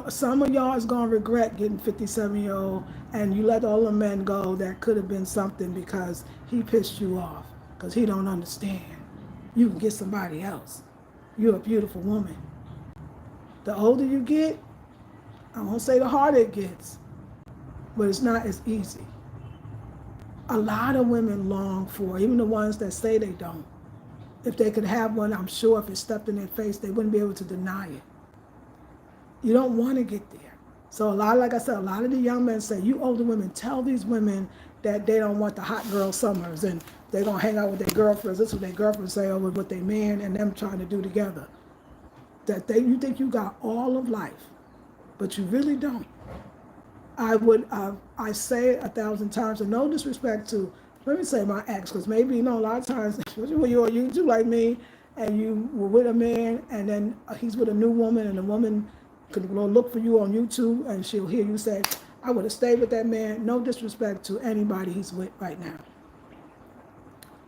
Some of y'all is gonna regret getting 57-year-old, and you let all the men go that could have been something because he pissed you off, because he don't understand. You can get somebody else. You're a beautiful woman. The older you get, I won't say the harder it gets, but it's not as easy. A lot of women long for, even the ones that say they don't. If they could have one, I'm sure if it stepped in their face, they wouldn't be able to deny it. You don't want to get there. So like I said, a lot of the young men say, you older women, tell these women that they don't want the hot girl summers and they're going to hang out with their girlfriends. This is what their girlfriends say over what their man and them trying to do together. You think you got all of life, but you really don't. I say it 1,000 times, and no disrespect to, let me say my ex, because maybe, a lot of times, especially when you're you do like me, and you were with a man, and then he's with a new woman, and the woman could look for you on YouTube, and she'll hear you say, I would have stayed with that man. No disrespect to anybody he's with right now.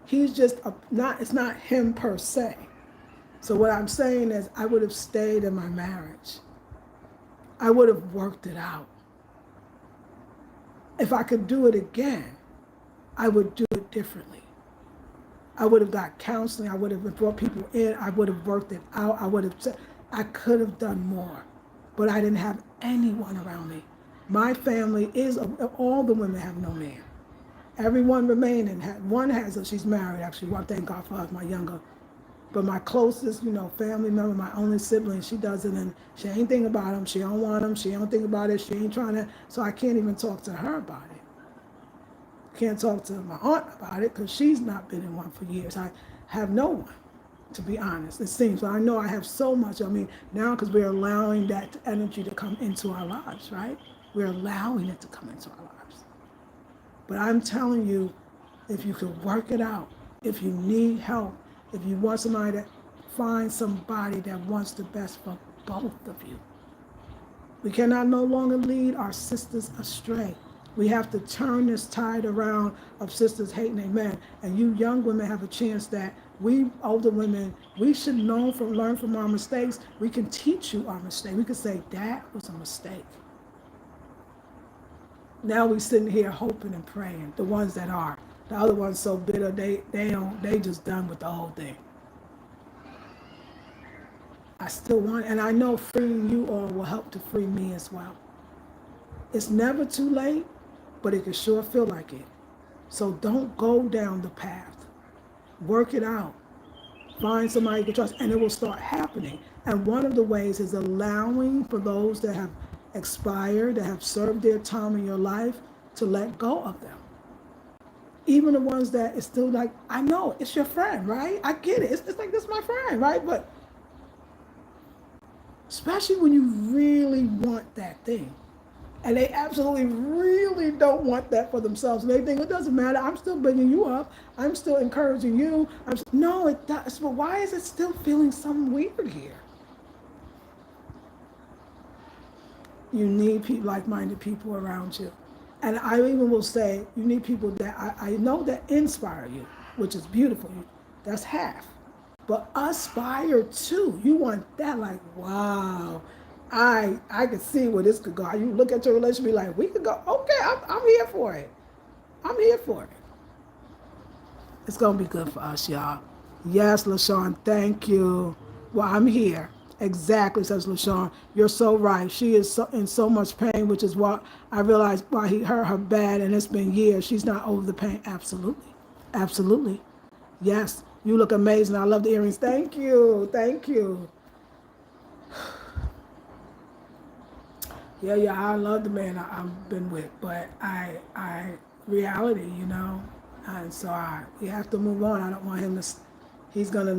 He's just it's not him per se. So what I'm saying is I would have stayed in my marriage. I would have worked it out. If I could do it again, I would do it differently. I would have got counseling. I would have brought people in. I would have worked it out. I could have done more. But I didn't have anyone around me. My family all the women have no man. Everyone remaining, one has she's married actually. Well, thank God for her, my younger. But my closest, family member, my only sibling, she doesn't, and she ain't thinking about him. She don't want him. She don't think about it. She ain't trying to, so I can't even talk to her about it. Can't talk to my aunt about it because she's not been in one for years. I have no one. To be honest, it seems. But I know I have so much. Now because we're allowing that energy to come into our lives, right? We're allowing it to come into our lives. But I'm telling you, if you can work it out, if you need help, if you want somebody to find somebody that wants the best for both of you. We cannot no longer lead our sisters astray. We have to turn this tide around of sisters hating their men. And you young women have a chance that we older women, we should learn from our mistakes. We can teach you our mistake. We can say, that was a mistake. Now we sitting here hoping and praying, the ones that are. The other ones so bitter, they just done with the whole thing. I still want, and I know freeing you all will help to free me as well. It's never too late, but it can sure feel like it. So don't go down the path. Work it out. Find somebody you can trust, and it will start happening. And one of the ways is allowing for those that have expired, that have served their time in your life, to let go of them. Even the ones that is still like, I know, it's your friend, right? I get it. It's like, this is my friend, right? But especially when you really want that thing. And they absolutely really don't want that for themselves. And they think, it doesn't matter. I'm still bringing you up. I'm still encouraging you. No, it does. But why is it still feeling something weird here? You need like-minded people around you. And I even will say, you need people that I know that inspire you, which is beautiful. That's half. But aspire too. You want that, like, wow. I can see where this could go. You look at your relationship, be like, we could go. Okay, I'm here for it. I'm here for it. It's gonna be good for us, y'all. Yes, LaShawn, thank you. Well, I'm here. Exactly, says LaShawn. You're so right. She is in so much pain, which is what I realized why he hurt her bad, and it's been years. She's not over the pain. Absolutely. Absolutely. Yes, you look amazing. I love the earrings. Thank you. Thank you. Yeah, I love the man I've been with, but reality, and so we have to move on. I don't want him to. He's gonna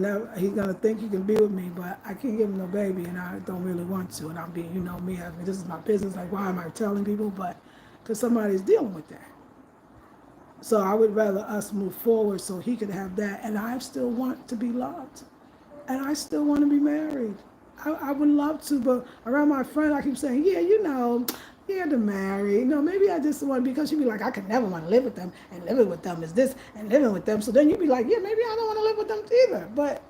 think he can be with me, but I can't give him no baby, and I don't really want to. And I'm being, me. I mean, this is my business. Like, why am I telling people? But because somebody's dealing with that. So I would rather us move forward so he could have that, and I still want to be loved, and I still want to be married. I would love to, but around my friend, I keep saying, yeah, yeah, to marry. Maybe I just want, because she'd be like, I could never want to live with them, and living with them is this, and living with them. So then you'd be like, yeah, maybe I don't want to live with them either. But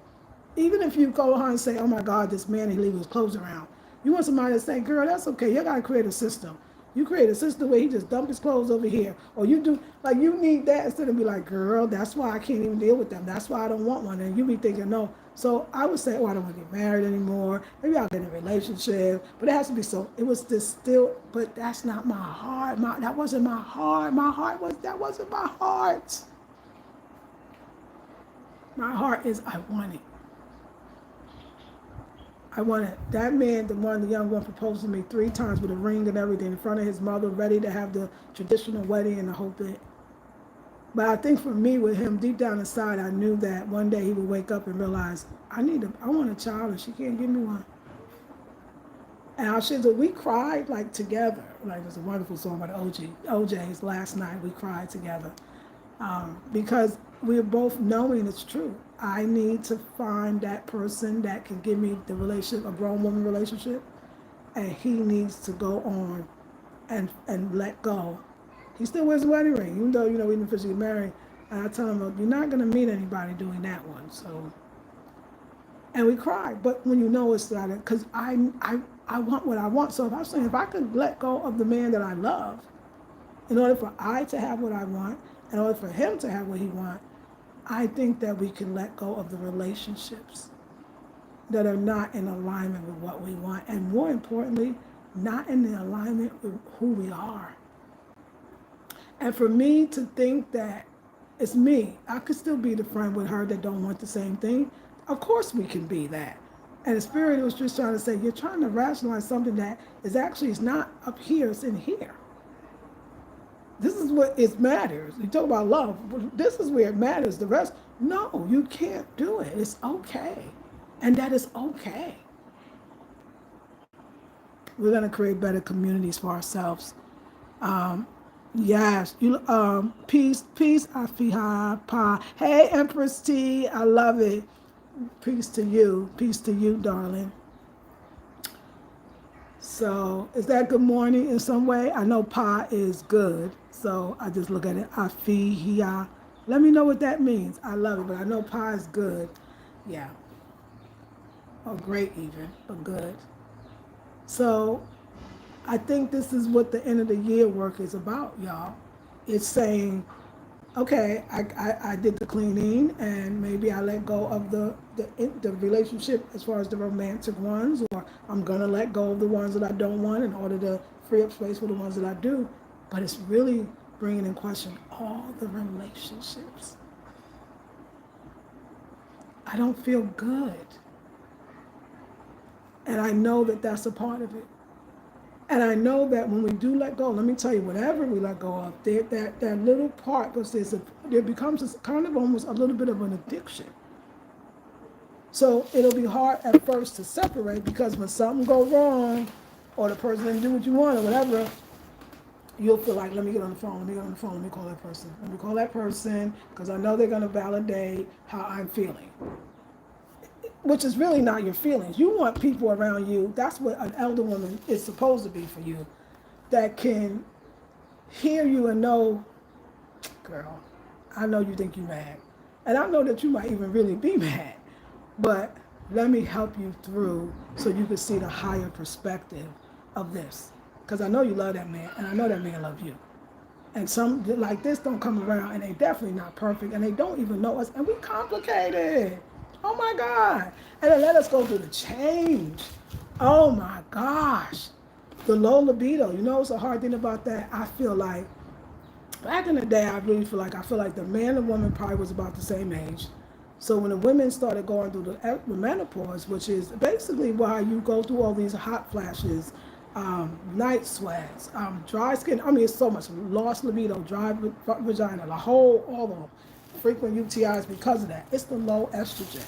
even if you go on and say, oh my God, this man, he leaves his clothes around, you want somebody to say, girl, that's okay. You got to create a system. You create a system where he just dump his clothes over here. Or you do, like, you need that instead of be like, girl, that's why I can't even deal with them. That's why I don't want one. And you be thinking, no. So I would say, oh, I don't want to get married anymore. Maybe I'll get in a relationship. But it has to be so, it was this still, but that's not my heart. That wasn't my heart. That wasn't my heart. My heart is, I want it. I wanted that man, the young one, proposed to me 3 times with a ring and everything in front of his mother, ready to have the traditional wedding and the whole thing. But I think for me, with him, deep down inside, I knew that one day he would wake up and realize, I want a child and she can't give me one. And we cried like together. Like, there's a wonderful song by the OJ's last night. We cried together because we're both knowing it's true. I need to find that person that can give me the relationship, a grown woman relationship, and he needs to go on and let go. He still wears a wedding ring, even though we didn't officially married. And I tell him, you're not going to meet anybody doing that one. So, and we cried, but when it's not, because I want what I want. So if I could let go of the man that I love, in order for I to have what I want, in order for him to have what he wants, I think that we can let go of the relationships that are not in alignment with what we want, and more importantly, not in the alignment with who we are. And for me to think that it's me, I could still be the friend with her that don't want the same thing. Of course we can be that. And the spirit was just trying to say, you're trying to rationalize something that is actually, it's not up here, it's in here. This is what it matters. You talk about love. This is where it matters. The rest, no, you can't do it. It's okay. And that is okay. We're going to create better communities for ourselves. Yes. Peace, Afiha, Pa. Hey, Empress T. I love it. Peace to you. Peace to you, darling. So, is that good morning in some way? I know Pa is good. So, I just look at it. Afiha. Let me know what that means. I love it, but I know Pa is good. Yeah. Or great even, but good. So, I think this is what the end of the year work is about, y'all. It's saying, okay, I did the cleaning, and maybe I let go of the relationship as far as the romantic ones, or I'm gonna let go of the ones that I don't want in order to free up space for the ones that I do. But it's really bringing in question all the relationships. I don't feel good, and I know that that's a part of it. And I know that when we do let go, let me tell you, whatever we let go of, that little part, because there becomes kind of almost a little bit of an addiction. So it'll be hard at first to separate, because when something goes wrong, or the person didn't do what you want, or whatever, you'll feel like, let me get on the phone, let me call that person, because I know they're going to validate how I'm feeling. Which is really not your feelings. You want people around you, that's what an elder woman is supposed to be for you, that can hear you and know, girl, I know you think you're mad. And I know that you might even really be mad, but let me help you through so you can see the higher perspective of this. Because I know you love that man, and I know that man loves you. And some like this don't come around, and they definitely not perfect, and they don't even know us, and we complicated. Oh my God. And then let us go through the change. Oh my gosh. The low libido. It's a hard thing about that. I feel like, back in the day, I feel like the man and woman probably was about the same age. So when the women started going through the menopause, which is basically why you go through all these hot flashes, night sweats, dry skin. I mean, it's so much lost libido, dry vagina, all the frequent UTIs because of that. It's the low estrogen.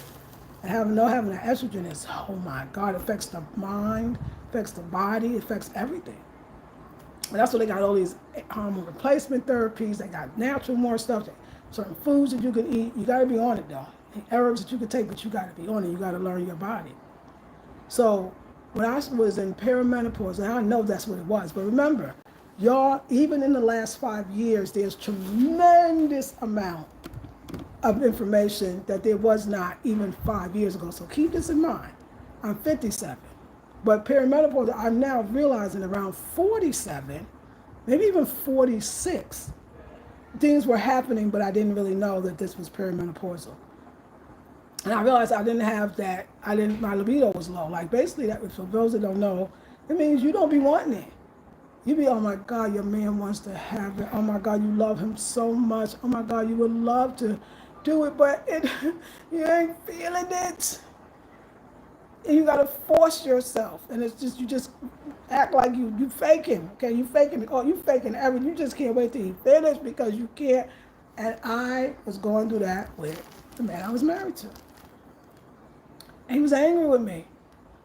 And having that estrogen is, oh my God, it affects the mind, affects the body, affects everything. And that's why they got all these hormone replacement therapies. They got natural more stuff. Certain foods that you can eat. You got to be on it though. And herbs that you can take, but you got to be on it. You got to learn your body. So when I was in perimenopause, and I know that's what it was, but remember, y'all, even in the last 5 years, there's tremendous amount of information that there was not even 5 years ago. So keep this in mind. I'm 57. But perimenopause, I'm now realizing around 47, maybe even 46, things were happening, but I didn't really know that this was perimenopausal. And I realized I didn't have that, my libido was low. Like basically, that, for those that don't know, it means you don't be wanting it. You be, oh my God, your man wants to have it. Oh my God, you love him so much. Oh my God, you would love to do it, but you ain't feeling it. And you gotta force yourself, and it's just you just act like you faking, okay? You faking, oh, you faking everything. You just can't wait till you finish because you can't. And I was going through that with the man I was married to, and he was angry with me.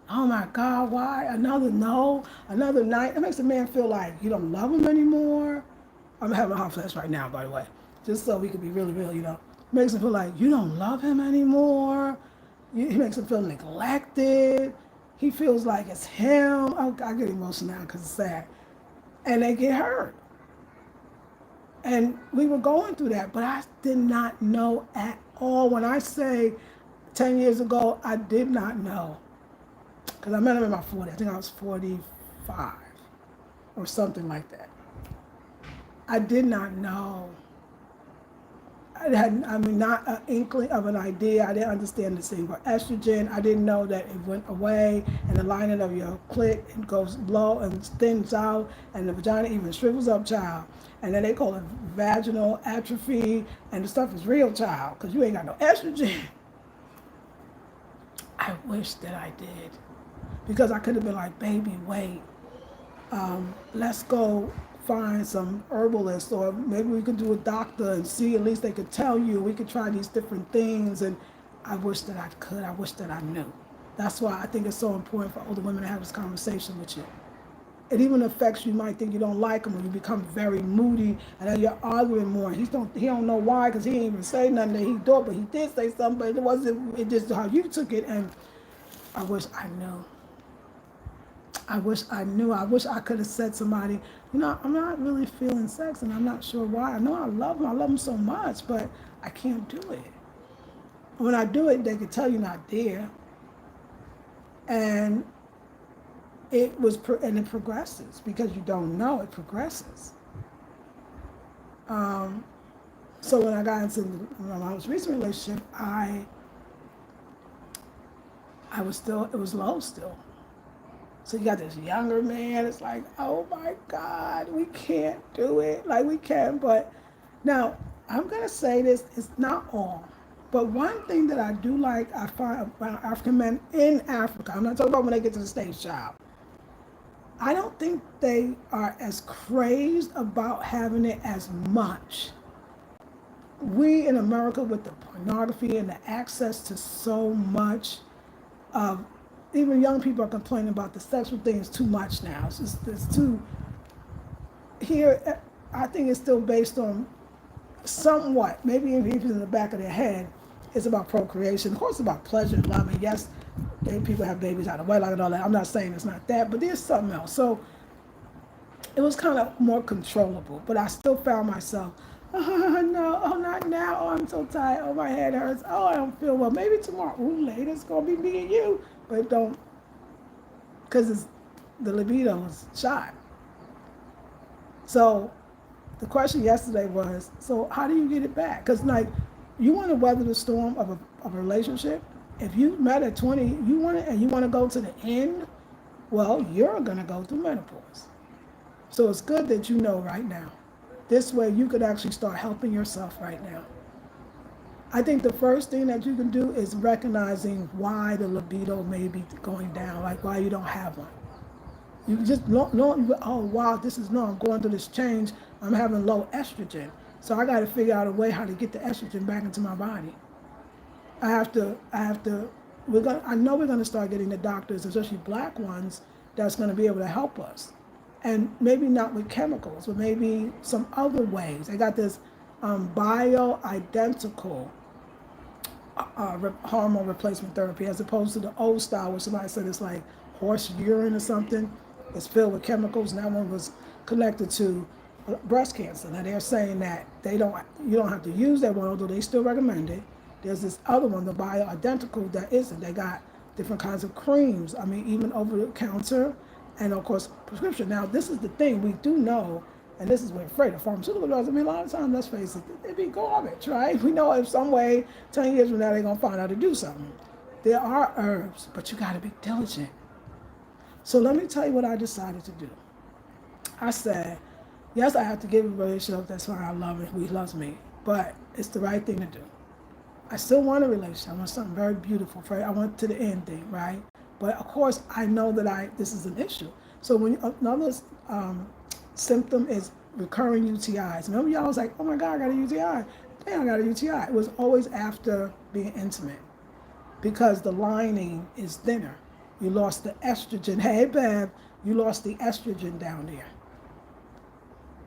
Oh my God, why another night? It makes a man feel like you don't love him anymore. I'm having a hot flash right now, by the way, just so we could be really real, It makes him feel like you don't love him anymore. He makes him feel neglected. He feels like it's him. I get emotional now because it's sad. And they get hurt. And we were going through that, but I did not know at all. When I say 10 years ago, I did not know. Because I met him in my 40s. I think I was 45 or something like that. I did not know. Not an inkling of an idea. I didn't understand this thing for estrogen. I didn't know that it went away and the lining of your clit, it goes low and thins out, and the vagina even shrivels up, child. And then they call it vaginal atrophy, and the stuff is real, child, because you ain't got no estrogen. I wish that I did, because I could have been like, baby, wait, let's go find some herbalist, or maybe we could do a doctor and see, at least they could tell you, we could try these different things. And I wish that I could. I wish that I knew. That's why I think it's so important for older women to have this conversation with you. It even affects you. Might think you don't like him, or you become very moody, and then you're arguing more. He don't know why, because he didn't even say nothing that he thought, but he did say something, but it wasn't, it just how you took it. And I wish I knew. I wish I knew. I wish I could have said to somebody, I'm not really feeling sex, and I'm not sure why. I know I love him. I love him so much, but I can't do it. When I do it, they can tell you're not there. And it progresses because you don't know, it progresses. So when I got into my most recent relationship, it was low still. So you got this younger man, it's like, oh my God, we can't do it. Like we can, but now I'm gonna say this, it's not all. But one thing that I do like, I find about African men in Africa, I'm not talking about when they get to the States, child. I don't think they are as crazed about having it as much. We in America, with the pornography and the access to so much of, even young people are complaining about the sexual thing is too much now. It's too, here, I think it's still based on somewhat, maybe even in the back of their head, it's about procreation. Of course, it's about pleasure and love, and yes, people have babies out of wedlock and all that. I'm not saying it's not that, but there's something else. So it was kind of more controllable, but I still found myself, oh no, oh not now, oh I'm so tired, oh my head hurts, oh I don't feel well, maybe tomorrow, ooh later it's gonna be me and you, but don't, because the libido is shot. So the question yesterday was, so how do you get it back? Because like, you want to weather the storm of a relationship. If you met at 20, you want to go to the end, well, you're going to go through menopause. So it's good that you know right now. This way you could actually start helping yourself right now. I think the first thing that you can do is recognizing why the libido may be going down, like why you don't have one. You just know, oh wow, this is no, I'm going through this change. I'm having low estrogen, so I got to figure out a way how to get the estrogen back into my body. I have to. I know we're gonna start getting the doctors, especially black ones, that's gonna be able to help us, and maybe not with chemicals, but maybe some other ways. They got this bioidentical hormone replacement therapy, as opposed to the old style where somebody said it's like horse urine or something. It's filled with chemicals, and that one was connected to breast cancer. Now they're saying that you don't have to use that one, although they still recommend it. There's this other one, the bioidentical, that isn't. They got different kinds of creams. I mean, even over the counter, and of course prescription. Now this is the thing we do know, and this is what we're afraid of pharmaceutical drugs. I mean, a lot of times, let's face it, they be garbage, right? We know in some way, 10 years from now, they're gonna find out to do something. There are herbs, but you gotta be diligent. So let me tell you what I decided to do. I said, yes, I have to give a relationship. That's why I love it. He loves me, but it's the right thing to do. I still want a relationship. I want something very beautiful. I want to the end thing, right? But of course, I know that this is an issue. So when another symptom is recurring UTIs. Remember, y'all was like, "Oh my God, I got a UTI." Damn, I got a UTI. It was always after being intimate because the lining is thinner. You lost the estrogen. Hey, Bev, you lost the estrogen down there,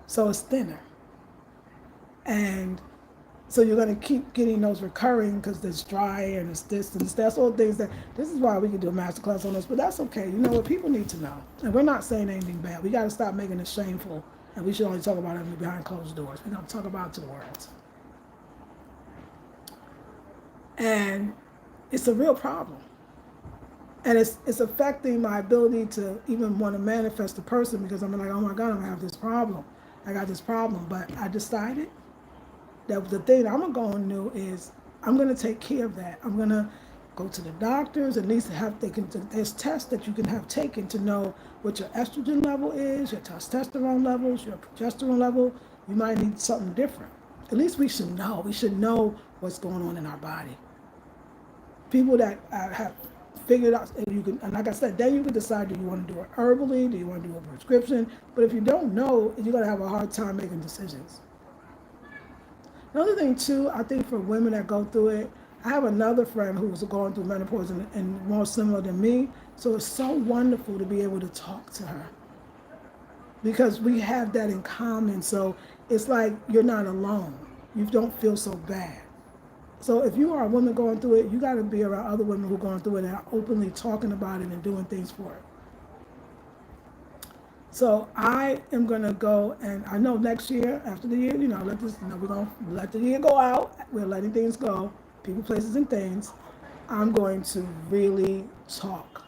so it's thinner, and so you're going to keep getting those recurring because it's dry and it's this and that's all things that, this is why we can do a master class on this, but that's okay. You know what, people need to know. And we're not saying anything bad. We got to stop making it shameful, and we should only talk about it behind closed doors. We don't talk about it to the world. And it's a real problem. And it's affecting my ability to even want to manifest the person because I'm like, oh my God, I'm going to have this problem. I got this problem. But I decided that the thing I'm going to do is I'm going to take care of that. I'm going to go to the doctors, at least there's tests that you can have taken to know what your estrogen level is, your testosterone levels, your progesterone level. You might need something different. At least we should know. We should know what's going on in our body. People that have figured out, and like I said, then you can decide, do you want to do it herbally, do you want to do a prescription? But if you don't know, you're going to have a hard time making decisions. Another thing too, I think for women that go through it, I have another friend who's going through menopause and more similar than me. So it's so wonderful to be able to talk to her because we have that in common. So it's like you're not alone. You don't feel so bad. So if you are a woman going through it, you got to be around other women who are going through it and are openly talking about it and doing things for it. So I am going to go, and I know next year, after the year, we're going to let the year go out. We're letting things go, people, places, and things. I'm going to really talk.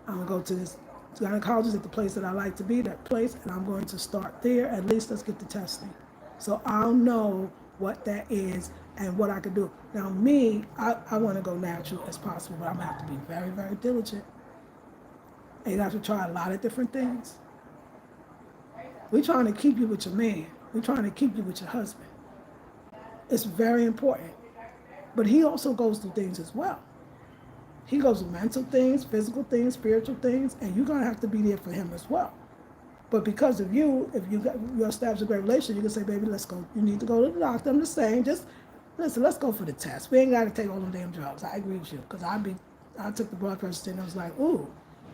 I'm going to go to this gynecologist at the place that I like to be, that place, and I'm going to start there. At least let's get the testing. So I'll know what that is and what I can do. Now me, I want to go natural as possible, but I'm going to have to be very, very diligent. And you have to try a lot of different things. We're trying to keep you with your man. We're trying to keep you with your husband. It's very important. But he also goes through things as well. He goes through mental things, physical things, spiritual things, and you're going to have to be there for him as well. But because of you, if you establish a great relationship, you can say, baby, let's go. You need to go to the doctor. I'm just saying, just listen, let's go for the test. We ain't got to take all them damn drugs. I agree with you. Because I took the blood pressure and I was like, ooh,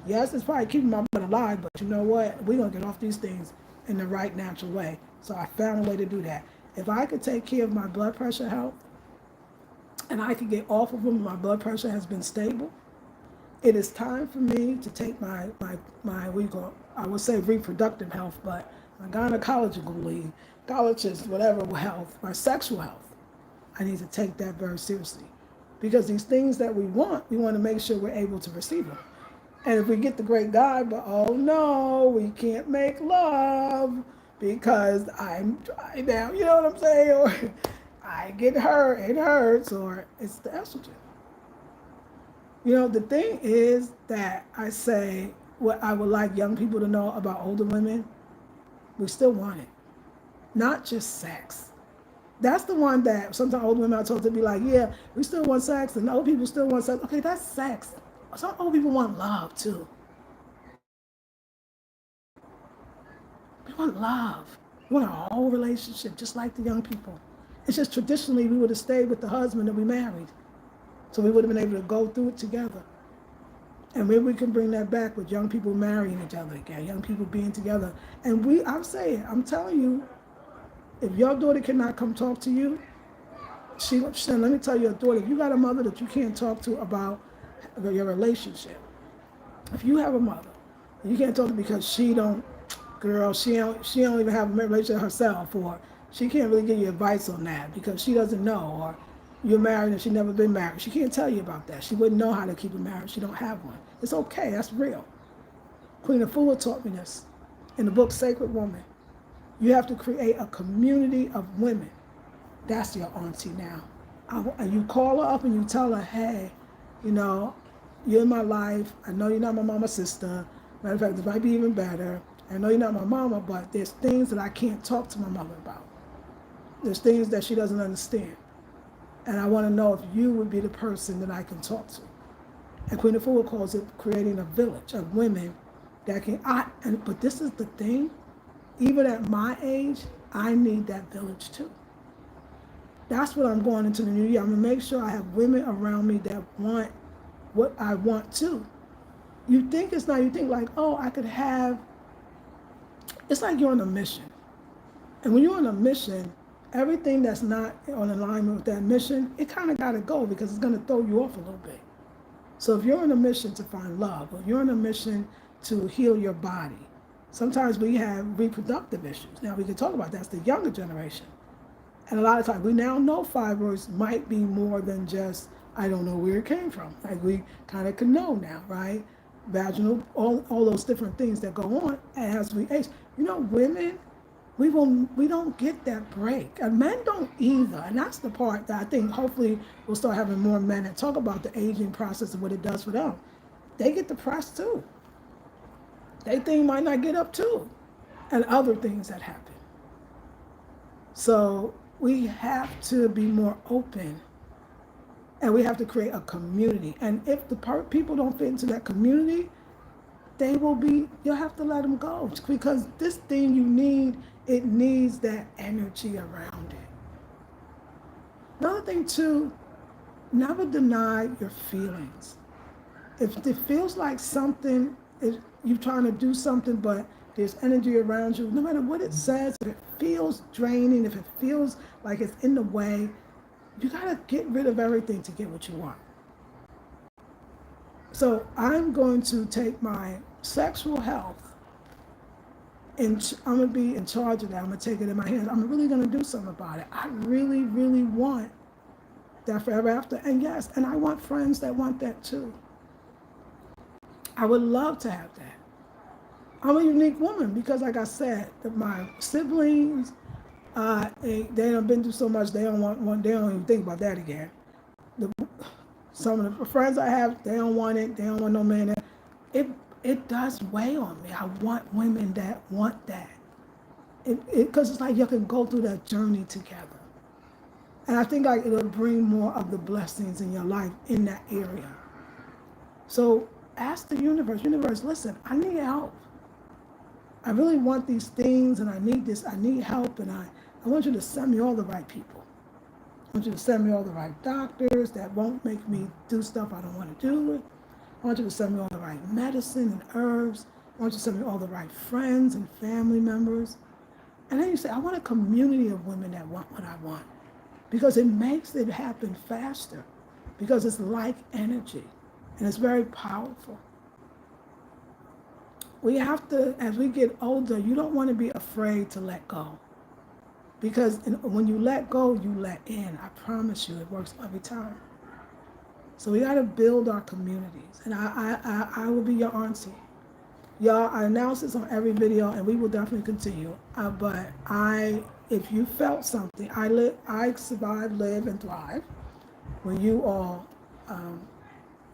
yes, it's probably keeping my blood alive, but you know what? We're going to get off these things in the right natural way. So I found a way to do that. If I could take care of my blood pressure health, and I could get off of them, my blood pressure has been stable, it is time for me to take my I would say reproductive health, but my gynecologist, whatever health, my sexual health. I need to take that very seriously. Because these things that we want to make sure we're able to receive them. And if we get the great God, but oh no, we can't make love because I'm dry now, you know what I'm saying? Or I get hurt, it hurts, or it's the estrogen. The thing is that I say what I would like young people to know about older women, we still want it. Not just sex. That's the one that sometimes old women are told to be like, yeah, we still want sex, and old people still want sex. Okay, that's sex. Some old people want love too. We want love. We want a whole relationship, just like the young people. It's just traditionally we would have stayed with the husband that we married. So we would have been able to go through it together. And maybe we can bring that back with young people marrying each other again, young people being together. And I'm saying, I'm telling you, if your daughter cannot come talk to you, she said, let me tell your daughter, if you got a mother that you can't talk to about your relationship, if you have a mother, you can't talk to because she don't, girl, she don't even have a relationship herself, or she can't really give you advice on that because she doesn't know, or you're married and she never been married. She can't tell you about that. She wouldn't know how to keep a marriage. She don't have one. It's okay. That's real. Queen Afua taught me this in the book Sacred Woman. You have to create a community of women. That's your auntie now. And you call her up and you tell her, hey, you know, you're in my life. I know you're not my mama's sister. Matter of fact, this might be even better. I know you're not my mama, but there's things that I can't talk to my mother about. There's things that she doesn't understand. And I want to know if you would be the person that I can talk to. And Queen Afua calls it creating a village of women that can, but this is the thing, even at my age, I need that village too. That's what I'm going into the new year. I'm going to make sure I have women around me that want what I want too. You think it's not, you think like, oh, I could have, it's like you're on a mission. And when you're on a mission, everything that's not on alignment with that mission, it kind of got to go because it's going to throw you off a little bit. So if you're on a mission to find love, or you're on a mission to heal your body, sometimes we have reproductive issues. Now we can talk about that's the younger generation. And a lot of times we now know fibroids might be more than just, I don't know where it came from. Like we kind of can know now, right? Vaginal, all those different things that go on as we age. You know, women, we don't get that break. And men don't either. And that's the part that I think hopefully we'll start having more men that talk about the aging process and what it does for them. They get depressed too. They think might not get up too. And other things that happen. So we have to be more open and we have to create a community. And if the people don't fit into that community, you'll have to let them go because this thing it needs that energy around it. Another thing too, never deny your feelings. If it feels like something, if you're trying to do something, but there's energy around you, no matter what it says, if it feels draining, if it feels like it's in the way, you gotta get rid of everything to get what you want. So I'm going to take my sexual health and I'm gonna be in charge of that. I'm gonna take it in my hands. I'm really gonna do something about it. I really, really want that forever after. And yes, and I want friends that want that too. I would love to have that. I'm a unique woman because, like I said, my siblings, they done been through so much. They don't want. They don't even think about that again. Some of the friends I have, they don't want it. They don't want no man. It does weigh on me. I want women that want that. Because it's like you can go through that journey together. And I think like it'll bring more of the blessings in your life in that area. So ask the universe, listen, I need help. I really want these things and I need this, I need help, and I want you to send me all the right people. I want you to send me all the right doctors that won't make me do stuff I don't want to do. I want you to send me all the right medicine and herbs. I want you to send me all the right friends and family members. And then you say, I want a community of women that want what I want. Because it makes it happen faster. Because it's like energy. And it's very powerful. We have to, as we get older, you don't want to be afraid to let go. Because when you let go, you let in. I promise you, it works every time. So we got to build our communities. And I will be your auntie. Y'all, I announce this on every video, and we will definitely continue. If you felt something, I survive, live, and thrive. When you all,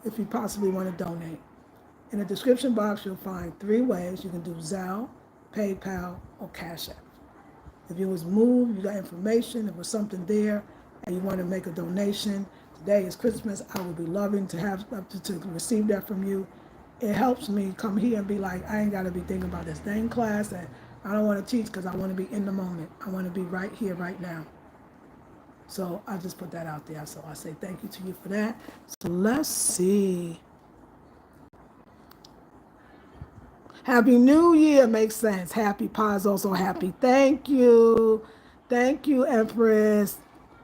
if you possibly want to donate. In the description box, you'll find 3 ways. You can do Zelle, PayPal, or CashApp. If you was moved, you got information, there was something there, and you want to make a donation, today is Christmas. I would be loving to have to receive that from you. It helps me come here and be like, I ain't got to be thinking about this dang class, and I don't want to teach because I want to be in the moment. I want to be right here, right now. So I just put that out there. So I say thank you to you for that. So let's see. Happy New Year makes sense. Happy Paz also happy. Thank you. Thank you, Empress.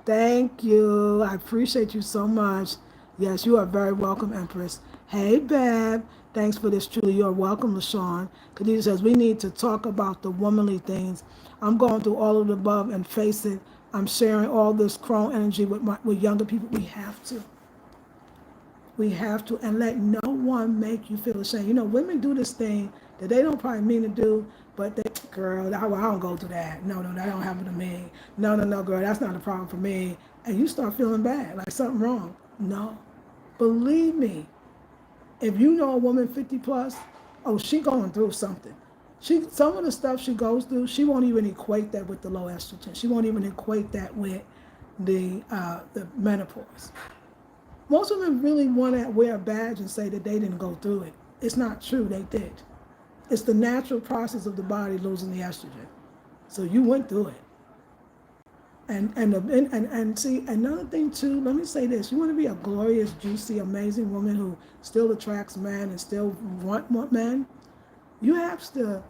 Thank you. I appreciate you so much. Yes, you are very welcome, Empress. Hey, Bab. Thanks for this. Truly, you're welcome, LaShawn. Khadija says, we need to talk about the womanly things. I'm going through all of the above and face it. I'm sharing all this crone energy with younger people. We have to. We have to, and let no one make you feel ashamed. You know, women do this thing that they don't probably mean to do, but they, girl, I don't go through that. No, that don't happen to me. No, girl, that's not a problem for me. And you start feeling bad, like something wrong. No, believe me, if you know a woman 50 plus, oh, she going through something. Some of the stuff she goes through, she won't even equate that with the low estrogen. She won't even equate that with the menopause. Most women really want to wear a badge and say that they didn't go through it. It's not true, they did. It's the natural process of the body losing the estrogen. So you went through it. And see, another thing too, let me say this. You want to be a glorious, juicy, amazing woman who still attracts men and still want men, you have to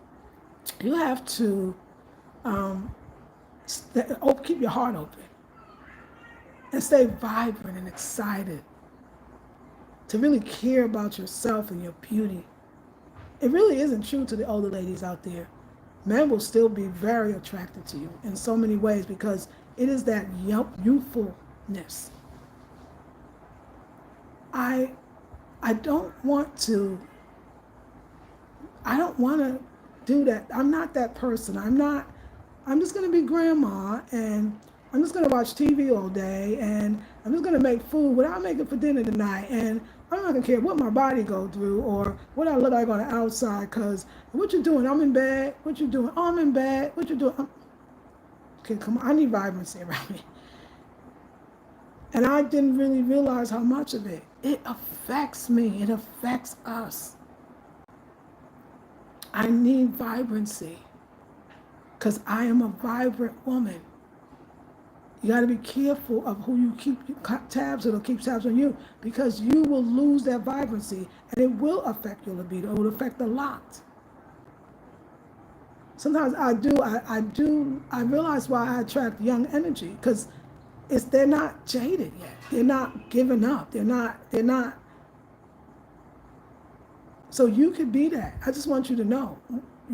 keep your heart open and stay vibrant and excited, to really care about yourself and your beauty. It really isn't true to the older ladies out there. Men will still be very attracted to you in so many ways because it is that youthfulness. I don't want to do that. I'm not that person. I'm just going to be grandma, and I'm just going to watch TV all day, and I'm just going to make food without making for dinner tonight, and I'm not going to care what my body go through or what I look like on the outside, because what you doing? I'm in bed. What you doing? Oh, I'm in bed. What you doing? Okay, come on. I need vibrancy around me. And I didn't really realize how much of it. It affects me. It affects us. I need vibrancy because I am a vibrant woman. You got to be careful of who you keep tabs on or keep tabs on you, because you will lose that vibrancy and it will affect your libido. It will affect a lot. Sometimes I realize why I attract young energy, because they're not jaded yet. They're not giving up. They're not. So you could be that. I just want you to know,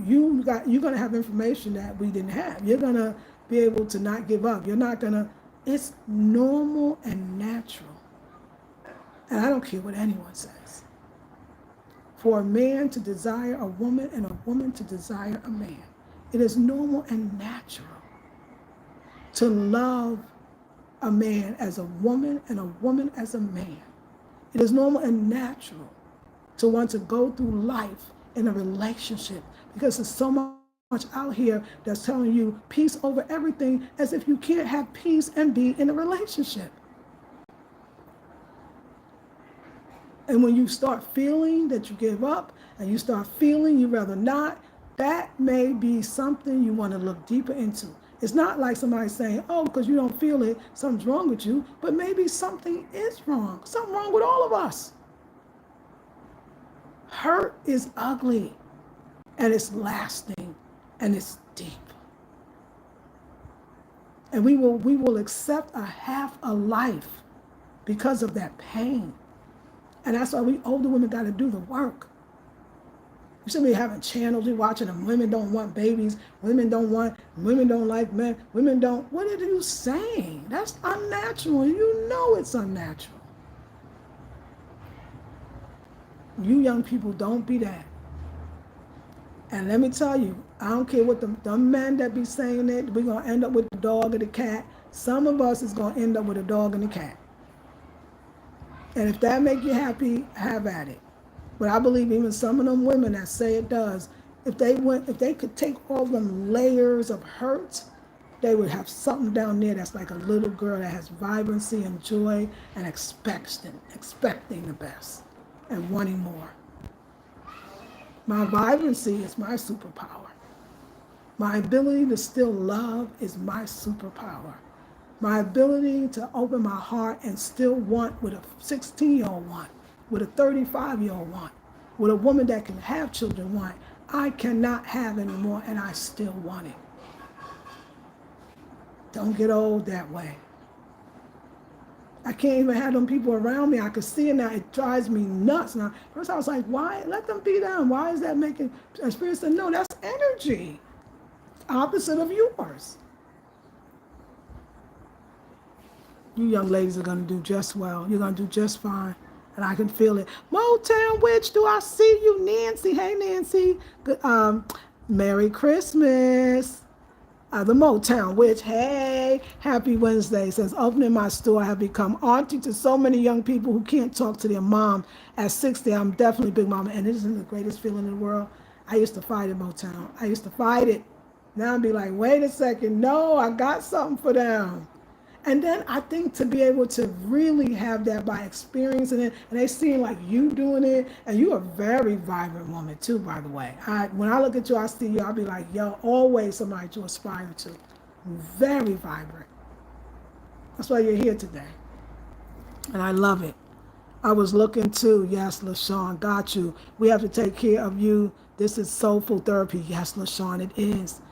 you're going to have information that we didn't have. You're going to be able to not give up. You're not going to, it's normal and natural. And I don't care what anyone says. For a man to desire a woman and a woman to desire a man, it is normal and natural to love a man as a woman and a woman as a man. It is normal and natural to want to go through life in a relationship, because there's so much out here that's telling you peace over everything, as if you can't have peace and be in a relationship. And when you start feeling that you give up and you start feeling you'd rather not, that may be something you want to look deeper into. It's not like somebody saying, oh, because you don't feel it, something's wrong with you, but maybe something is wrong. Something wrong with all of us. Hurt is ugly, and it's lasting, and it's deep. And we will accept a half a life because of that pain. And that's why we older women got to do the work. We shouldn't be having channels, we watching them. Women don't want babies. Women don't like men. Women don't. What are you saying? That's unnatural. You know it's unnatural. You young people, don't be that. And let me tell you, I don't care what the men that be saying it, we're going to end up with the dog or the cat. Some of us is going to end up with a dog and a cat. And if that make you happy, have at it. But I believe even some of them women that say it does, if they could take all them layers of hurt they would have something down there that's like a little girl that has vibrancy and joy and expecting the best and wanting more. My vibrancy is my superpower. My ability to still love is my superpower. My ability to open my heart and still want what a 16-year-old want, what a 35-year-old want, what a woman that can have children want, I cannot have anymore and I still want it. Don't get old that way. I can't even have them people around me. I can see it now. It drives me nuts. Now, first I was like, why? Let them be down. Why is that making... Spirit said, no, that's energy. Opposite of yours. You young ladies are going to do just well. You're going to do just fine. And I can feel it. Motown Witch, do I see you, Nancy? Hey, Nancy. Good, Merry Christmas. The Motown Witch, hey, happy Wednesday. Says, opening my store, I have become auntie to so many young people who can't talk to their mom. At 60, I'm definitely big mama, and it isn't the greatest feeling in the world. I used to fight it, Motown. I used to fight it. Now I'd be like, wait a second, no, I got something for them. And then I think to be able to really have that by experiencing it, and they seeing like you doing it, and you're a very vibrant woman too, by the way. When I look at you, I see you, I'll be like, yo, always somebody to aspire to. Very vibrant. That's why you're here today. And I love it. I was looking too, yes, LaShawn, got you. We have to take care of you. This is soulful therapy. Yes, LaShawn, it is.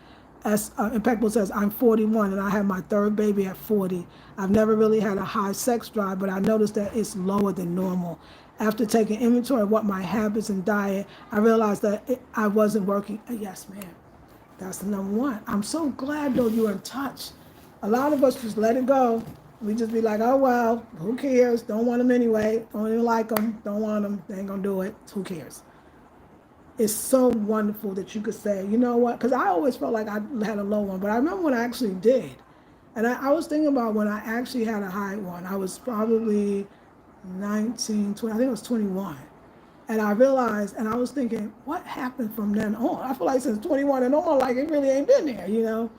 As Impeccable says, I'm 41 and I had my third baby at 40. I've never really had a high sex drive, but I noticed that it's lower than normal. After taking inventory of what my habits and diet, I realized that I wasn't working. Yes, ma'am. That's the number one. I'm so glad, though, you're in touch. A lot of us just let it go. We just be like, oh, well, who cares? Don't want them anyway. Don't even like them. Don't want them. They ain't going to do it. Who cares? It's so wonderful that you could say, you know what? Because I always felt like I had a low one, but I remember when I actually did. And I was thinking about when I actually had a high one. I was probably 19, 20, I think I was 21. And I realized, and I was thinking, what happened from then on? I feel like since 21 and on, like it really ain't been there, you know?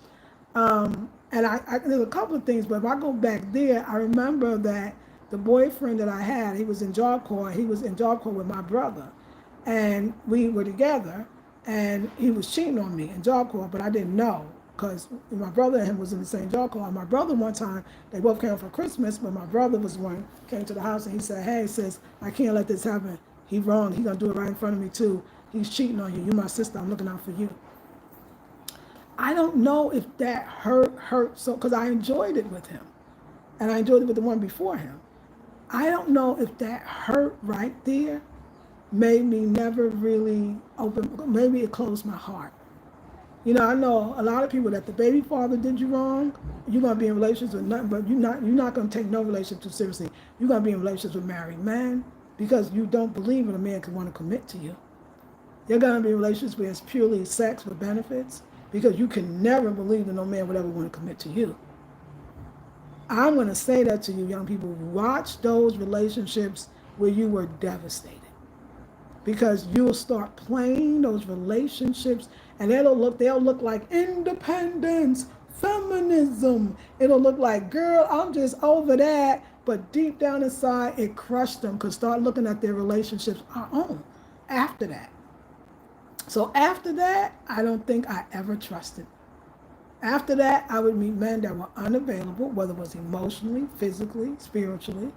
And there's a couple of things, but if I go back there, I remember that the boyfriend that I had, he was in Job Corps with my brother. And we were together, and he was cheating on me in Job Corps, but I didn't know, because my brother and him was in the same Job Corps. And my brother, one time, they both came for Christmas, but my brother was one, came to the house, and he said, hey, sis, I can't let this happen. He wrong. He going to do it right in front of me, too. He's cheating on you. You're my sister. I'm looking out for you. I don't know if that hurt, so, because I enjoyed it with him, and I enjoyed it with the one before him. I don't know if that hurt right there made me never really open, maybe it closed my heart. You know, I know a lot of people that the baby father did you wrong, you're going to be in relationships with nothing, but you're not going to take no relationship too seriously. You're going to be in relationships with married men because you don't believe in a man can want to commit to you. You're going to be in relationships where it's purely sex with benefits because you can never believe that no man would ever want to commit to you. I'm going to say that to you, young people. Watch those relationships where you were devastated. Because you'll start playing those relationships and they'll look like independence, feminism. It'll look like, girl, I'm just over that. But deep down inside, it crushed them because start looking at their relationships our own after that. So after that, I don't think I ever trusted. After that, I would meet men that were unavailable, whether it was emotionally, physically, spiritually.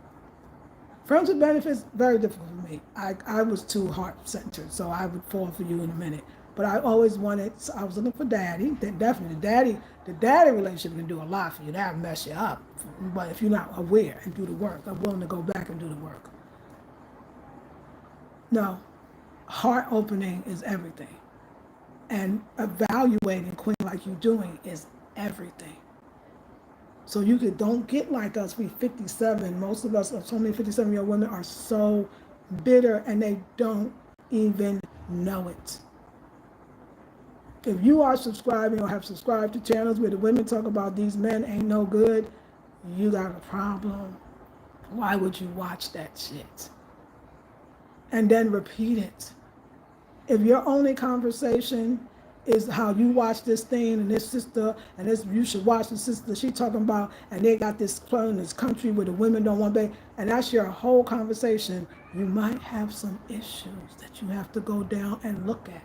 Friends with benefits, very difficult for me. I was too heart-centered, so I would fall for you in a minute. But I always I was looking for daddy. Definitely, the daddy relationship can do a lot for you. That'll mess you up. But if you're not aware and do the work, I'm willing to go back and do the work. No, heart opening is everything. And evaluating, Queen, like you're doing is everything. So don't get like us, we 57. Most of us, so many 57-year-old women are so bitter and they don't even know it. If you are subscribing or have subscribed to channels where the women talk about these men ain't no good, you got a problem. Why would you watch that shit? And then repeat it. If your only conversation is how you watch this thing and this sister and this you should watch the sister she talking about and they got this club in this country where the women don't want baby and that's your whole conversation. You might have some issues that you have to go down and look at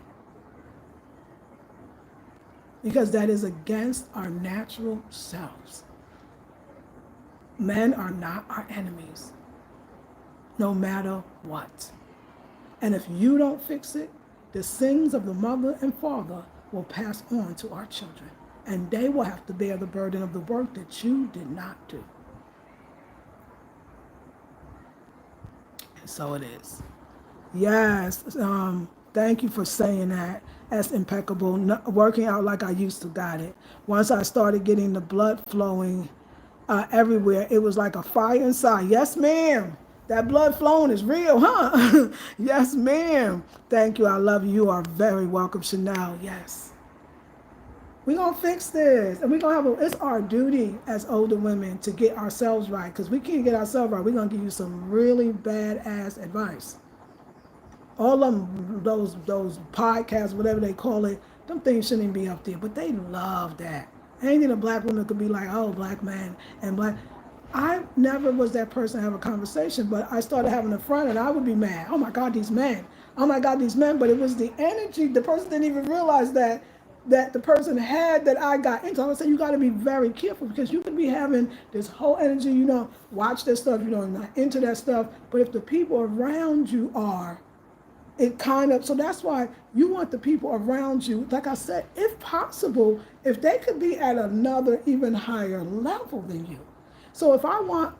because that is against our natural selves. Men are not our enemies, no matter what. And if you don't fix it, the sins of the mother and father will pass on to our children. And they will have to bear the burden of the work that you did not do. And so it is. Yes, thank you for saying that. That's impeccable. Working out like I used to, got it. Once I started getting the blood flowing everywhere, it was like a fire inside. Yes, ma'am. That blood flowing is real, huh? Yes, ma'am. Thank you. I love you. You are very welcome, Chanel. Yes. We're going to fix this. And we're going to it's our duty as older women to get ourselves right. Because we can't get ourselves right. We're going to give you some really badass advice. All of them, those podcasts, whatever they call it, them things shouldn't be up there. But they love that. Anything a black woman could be like, oh, black man and black. I never was that person to have a conversation, but I started having a friend and I would be mad. Oh my God, these men. Oh my God, these men. But it was the energy. The person didn't even realize that the person had that I got into. I would say you got to be very careful because you could be having this whole energy, watch this stuff, not into that stuff. But if the people around you are, it kind of, so that's why you want the people around you, like I said, if possible, if they could be at another even higher level than you. So if I want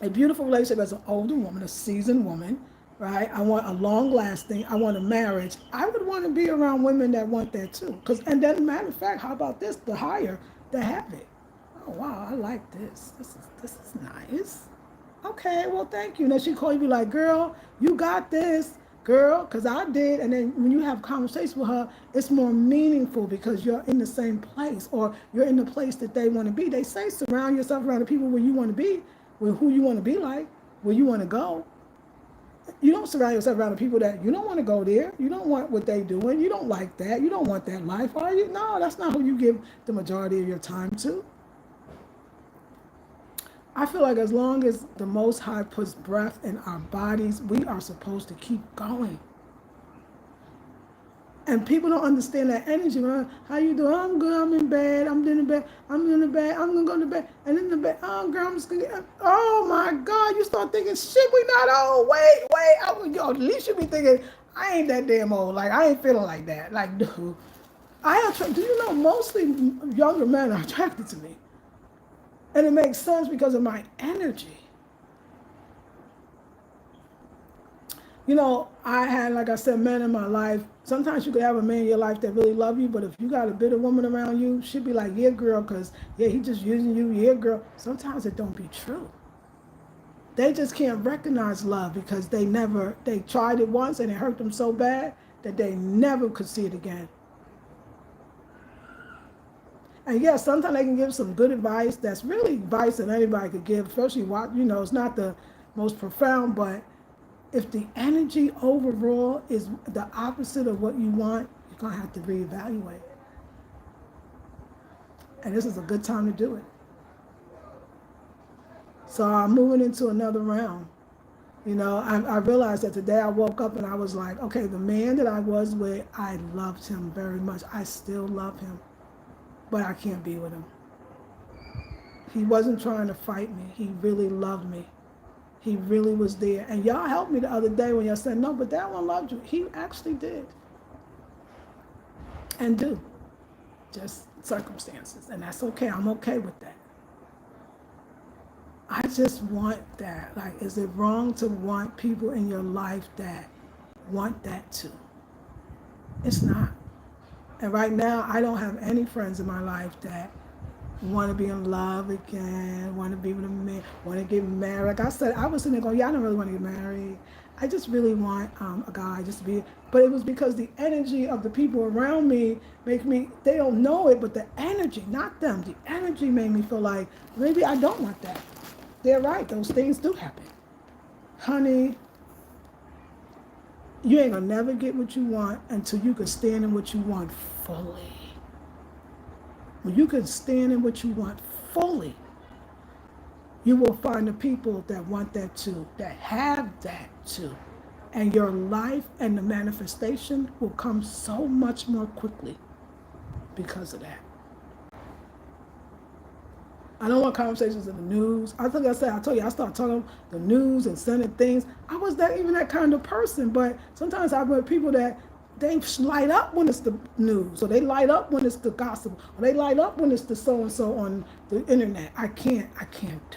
a beautiful relationship as an older woman, a seasoned woman, right? I want a long lasting, I want a marriage. I would want to be around women that want that too. And then matter of fact, how about this? The higher, the have it. Oh wow, I like this. This is nice. Okay, well thank you. And then she call you be like, girl, you got this. Girl, because I did, and then when you have conversations with her, it's more meaningful because you're in the same place or you're in the place that they want to be. They say surround yourself around the people where you want to be, with who you want to be like, where you want to go. You don't surround yourself around the people that you don't want to go there. You don't want what they doing. You don't like that. You don't want that life, are you? No, that's not who you give the majority of your time to. I feel like as long as the Most High puts breath in our bodies, we are supposed to keep going. And people don't understand that energy. Right? How you doing? I'm good. I'm in bed. I'm in bed. I'm going to go to bed. And in the bed, oh, girl, I'm just going to get, oh, my God. You start thinking, shit, we not old. Wait. At least you be thinking, I ain't that damn old. Like, I ain't feeling like that. Like, dude, do you know mostly younger men are attracted to me? And it makes sense because of my energy. I had, like I said, men in my life. Sometimes you could have a man in your life that really love you, but if you got a bitter woman around you, she'd be like, yeah, girl, because, yeah, he just using you, yeah, girl. Sometimes it don't be true. They just can't recognize love because they tried it once and it hurt them so bad that they never could see it again. And yes, sometimes they can give some good advice. That's really advice that anybody could give, especially it's not the most profound, but if the energy overall is the opposite of what you want, you're going to have to reevaluate. And this is a good time to do it. So I'm moving into another round. I realized that today I woke up and I was like, okay, the man that I was with, I loved him very much. I still love him. But I can't be with him. He wasn't trying to fight me. He really loved me. He really was there. And y'all helped me the other day when y'all said, no, but that one loved you. He actually did. And do. Just circumstances. And that's okay. I'm okay with that. I just want that. Like, is it wrong to want people in your life that want that too? It's not. And right now, I don't have any friends in my life that want to be in love again, want to be with a man, want to get married. Like I said, I was sitting there going, yeah, I don't really want to get married. I just really want a guy just to be, but it was because the energy of the people around me they don't know it, but the energy, not them, the energy made me feel like maybe I don't want that. They're right, those things do happen. Honey, you ain't gonna never get what you want until you can stand in what you want fully. When you can stand in what you want fully, you will find the people that want that too, that have that too. And your life and the manifestation will come so much more quickly because of that. I don't want conversations in the news. I think I told you, I started talking the news and sending things. I was that even that kind of person, but sometimes I've met people that they light up when it's the news, or they light up when it's the gossip, or they light up when it's the so-and-so on the internet. I can't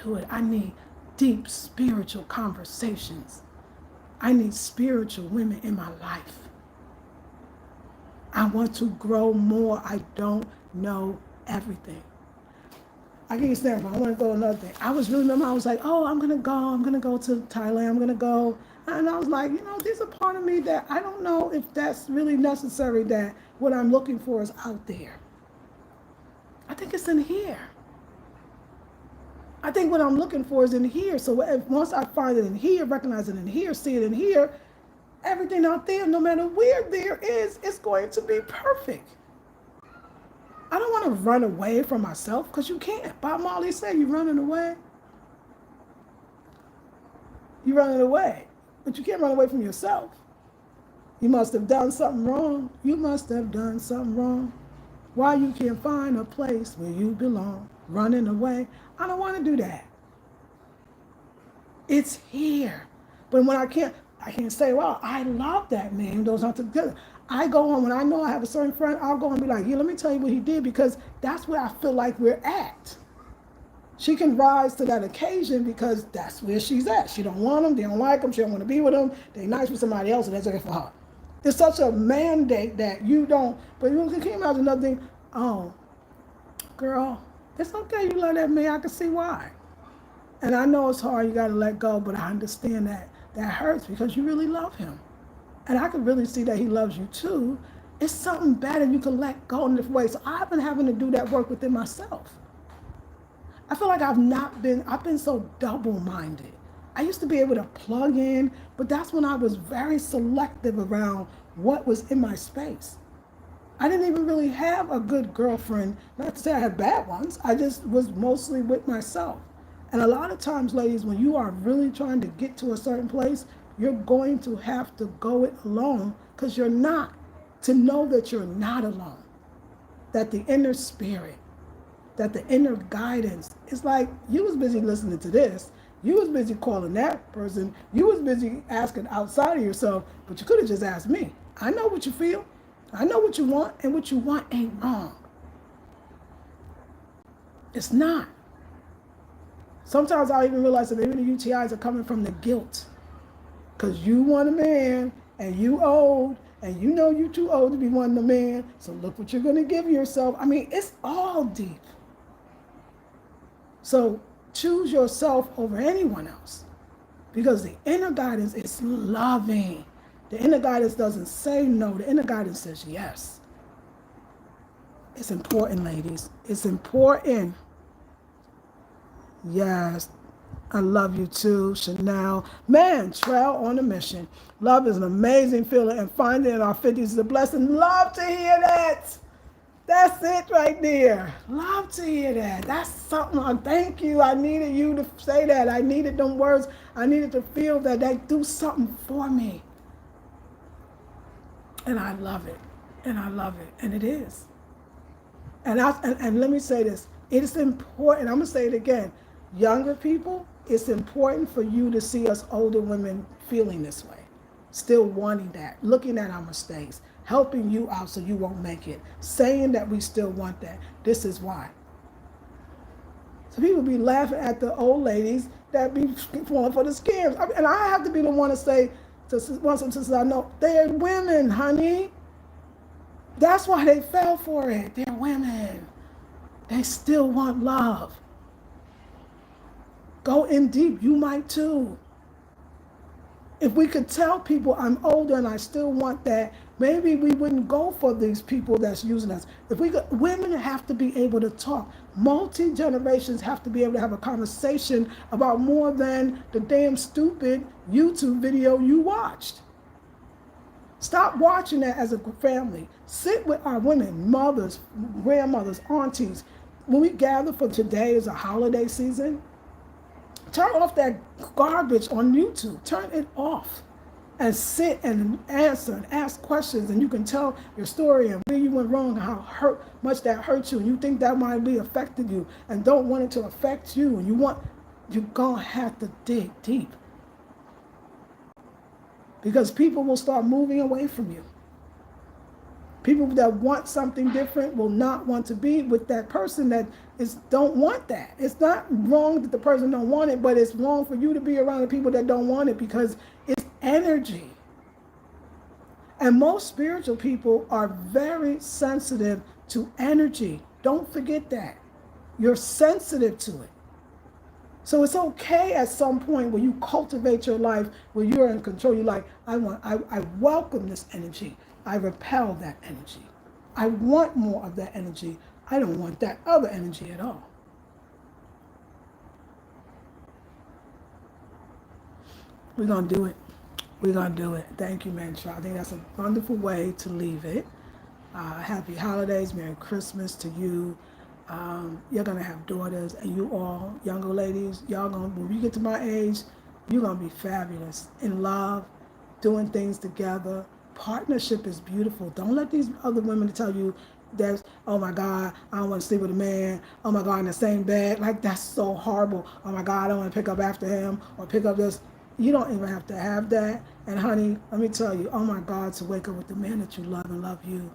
do it. I need deep spiritual conversations. I need spiritual women in my life. I want to grow more. I don't know everything. I give you an example. I want to go to another thing. I was like, oh, I'm going to go to Thailand. I'm going to go. And I was like, there's a part of me that I don't know if that's really necessary, that what I'm looking for is out there. I think it's in here. I think what I'm looking for is in here. So once I find it in here, recognize it in here, see it in here, everything out there, no matter where there is, it's going to be perfect. I don't want to run away from myself, because you can't. Bob Marley said, you're running away. You're running away. But you can't run away from yourself. You must have done something wrong. You must have done something wrong. Why you can't find a place where you belong. Running away. I don't want to do that. It's here. But when I can't say, well, I love that man. Those aren't together. I go on, when I know I have a certain friend, I'll go and be like, yeah, let me tell you what he did, because that's where I feel like we're at. She can rise to that occasion because that's where she's at. She don't want him, they don't like him, she don't want to be with him, they nice with somebody else, and that's okay for her. It's such a mandate that you don't, but you can imagine another thing, oh, girl, it's okay you love that man, I can see why. And I know it's hard, you got to let go, but I understand that hurts because you really love him. And I can really see that he loves you too. It's something better you can let go in this way. So I've been having to do that work within myself. I feel like I've been so double-minded. I used to be able to plug in, but that's when I was very selective around what was in my space. I didn't even really have a good girlfriend. Not to say I had bad ones. I just was mostly with myself. And a lot of times, ladies, when you are really trying to get to a certain place, you're going to have to go it alone, because you're not. To know that you're not alone. That the inner spirit, that the inner guidance, it's like you was busy listening to this. You was busy calling that person. You was busy asking outside of yourself, but you could have just asked me. I know what you feel. I know what you want, and what you want ain't wrong. It's not. Sometimes I even realize that maybe the UTIs are coming from the guilt. Because you want a man, and you old, and you know you too old to be wanting a man, so look what you're going to give yourself. I mean, it's all deep. So choose yourself over anyone else, because the inner guidance is loving. The inner guidance doesn't say no. The inner guidance says yes. It's important, ladies. It's important. Yes. I love you too, Chanel. Man, Trell on a mission. Love is an amazing feeling, and finding it in our 50s is a blessing. Love to hear that. That's it right there. Love to hear that. That's something. Thank you. I needed you to say that. I needed them words. I needed to feel that they do something for me. And I love it. And I love it. And it is. And let me say this. It is important. I'm going to say it again. Younger people, it's important for you to see us older women feeling this way, still wanting that, looking at our mistakes, helping you out so you won't make it, saying that we still want that. This is why. So people be laughing at the old ladies that be falling for the scams. And I have to be the one to say to one sisters I know, they're women, honey. That's why they fell for it. They're women. They still want love. Go in deep. You might too. If we could tell people I'm older and I still want that, maybe we wouldn't go for these people that's using us. If we could, women have to be able to talk. Multi-generations have to be able to have a conversation about more than the damn stupid YouTube video you watched. Stop watching that as a family. Sit with our women, mothers, grandmothers, aunties. When we gather for today as a holiday season, turn off that garbage on YouTube. Turn it off and sit and answer and ask questions, and you can tell your story and where you went wrong and how much that hurt you, and you think that might be affecting you and don't want it to affect you, and you're gonna have to dig deep, because people will start moving away from you. People that want something different will not want to be with that person that don't want that. It's not wrong that the person don't want it, but it's wrong for you to be around the people that don't want it, because it's energy. And most spiritual people are very sensitive to energy. Don't forget that. You're sensitive to it. So it's okay at some point where you cultivate your life, where you're in control. You're like, I welcome this energy. I repel that energy. I want more of that energy. I don't want that other energy at all. We're going to do it. We're going to do it. Thank you, Mantra. I think that's a wonderful way to leave it. Happy holidays. Merry Christmas to you. You're going to have daughters, and you all, younger ladies, when you get to my age, you're going to be fabulous. In love, doing things together. Partnership is beautiful. Don't let these other women tell you that, oh my God, I don't want to sleep with a man. Oh my God, in the same bed. Like, that's so horrible. Oh my God, I don't want to pick up after him or pick up this. You don't even have to have that. And honey, let me tell you, oh my God, to wake up with the man that you love and love you.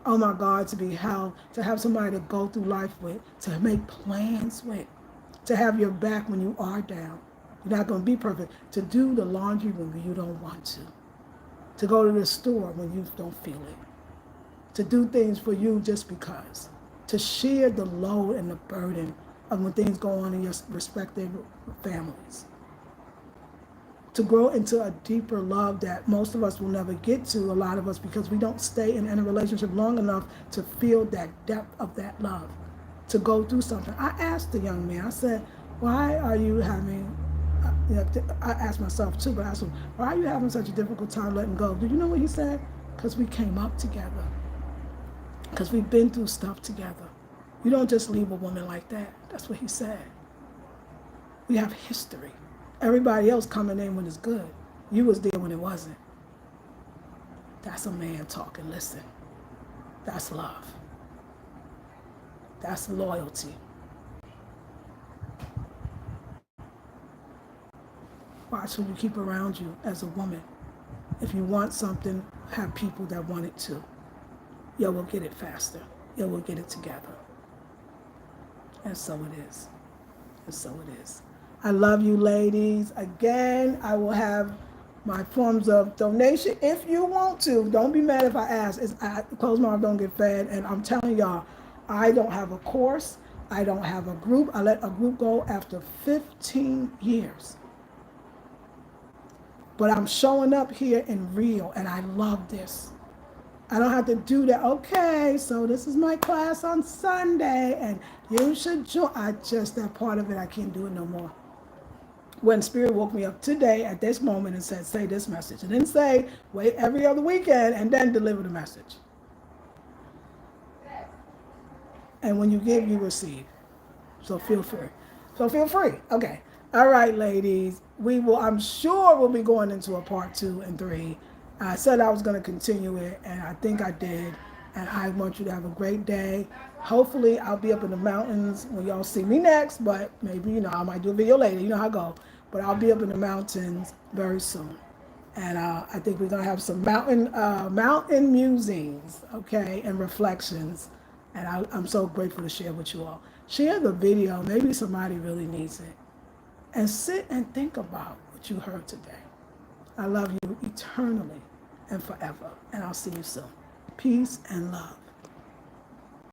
Oh my God, to be held, to have somebody to go through life with, to make plans with, to have your back when you are down. You're not going to be perfect. To do the laundry when you don't want to go to the store when you don't feel it, to do things for you just because, to share the load and the burden of when things go on in your respective families, to grow into a deeper love that most of us will never get to, a lot of us, because we don't stay in a relationship long enough to feel that depth of that love, to go through something. I asked the young man, I said, why are you having, I asked myself too, but I asked him, why are you having such a difficult time letting go? Do you know what he said? Because we came up together. Because we've been through stuff together. You don't just leave a woman like that. That's what he said. We have history. Everybody else coming in when it's good. You was there when it wasn't. That's a man talking. Listen. That's love. That's loyalty. Watch who you keep around you as a woman. If you want something, have people that want it too. You will get it faster. You will get it together. And so it is. And so it is. I love you, ladies. Again, I will have my forms of donation if you want to. Don't be mad if I ask. Close mouth don't get fed. And I'm telling y'all, I don't have a course. I don't have a group. I let a group go after 15 years. But I'm showing up here in real, and I love this. I don't have to do that. Okay, so this is my class on Sunday, and you should join. That part of it, I can't do it no more. When Spirit woke me up today at this moment and said, say this message. It didn't say, wait every other weekend and then deliver the message. And when you give, you receive. So feel free. Okay. All right, ladies. I'm sure we'll be going into a part 2 and 3. I said I was going to continue it, and I think I did. And I want you to have a great day. Hopefully, I'll be up in the mountains when y'all see me next, but maybe, I might do a video later. You know how I go. But I'll be up in the mountains very soon. And I think we're going to have some mountain musings, okay, and reflections. And I'm so grateful to share with you all. Share the video. Maybe somebody really needs it. And sit and think about what you heard today. I love you eternally and forever. And I'll see you soon. Peace and love.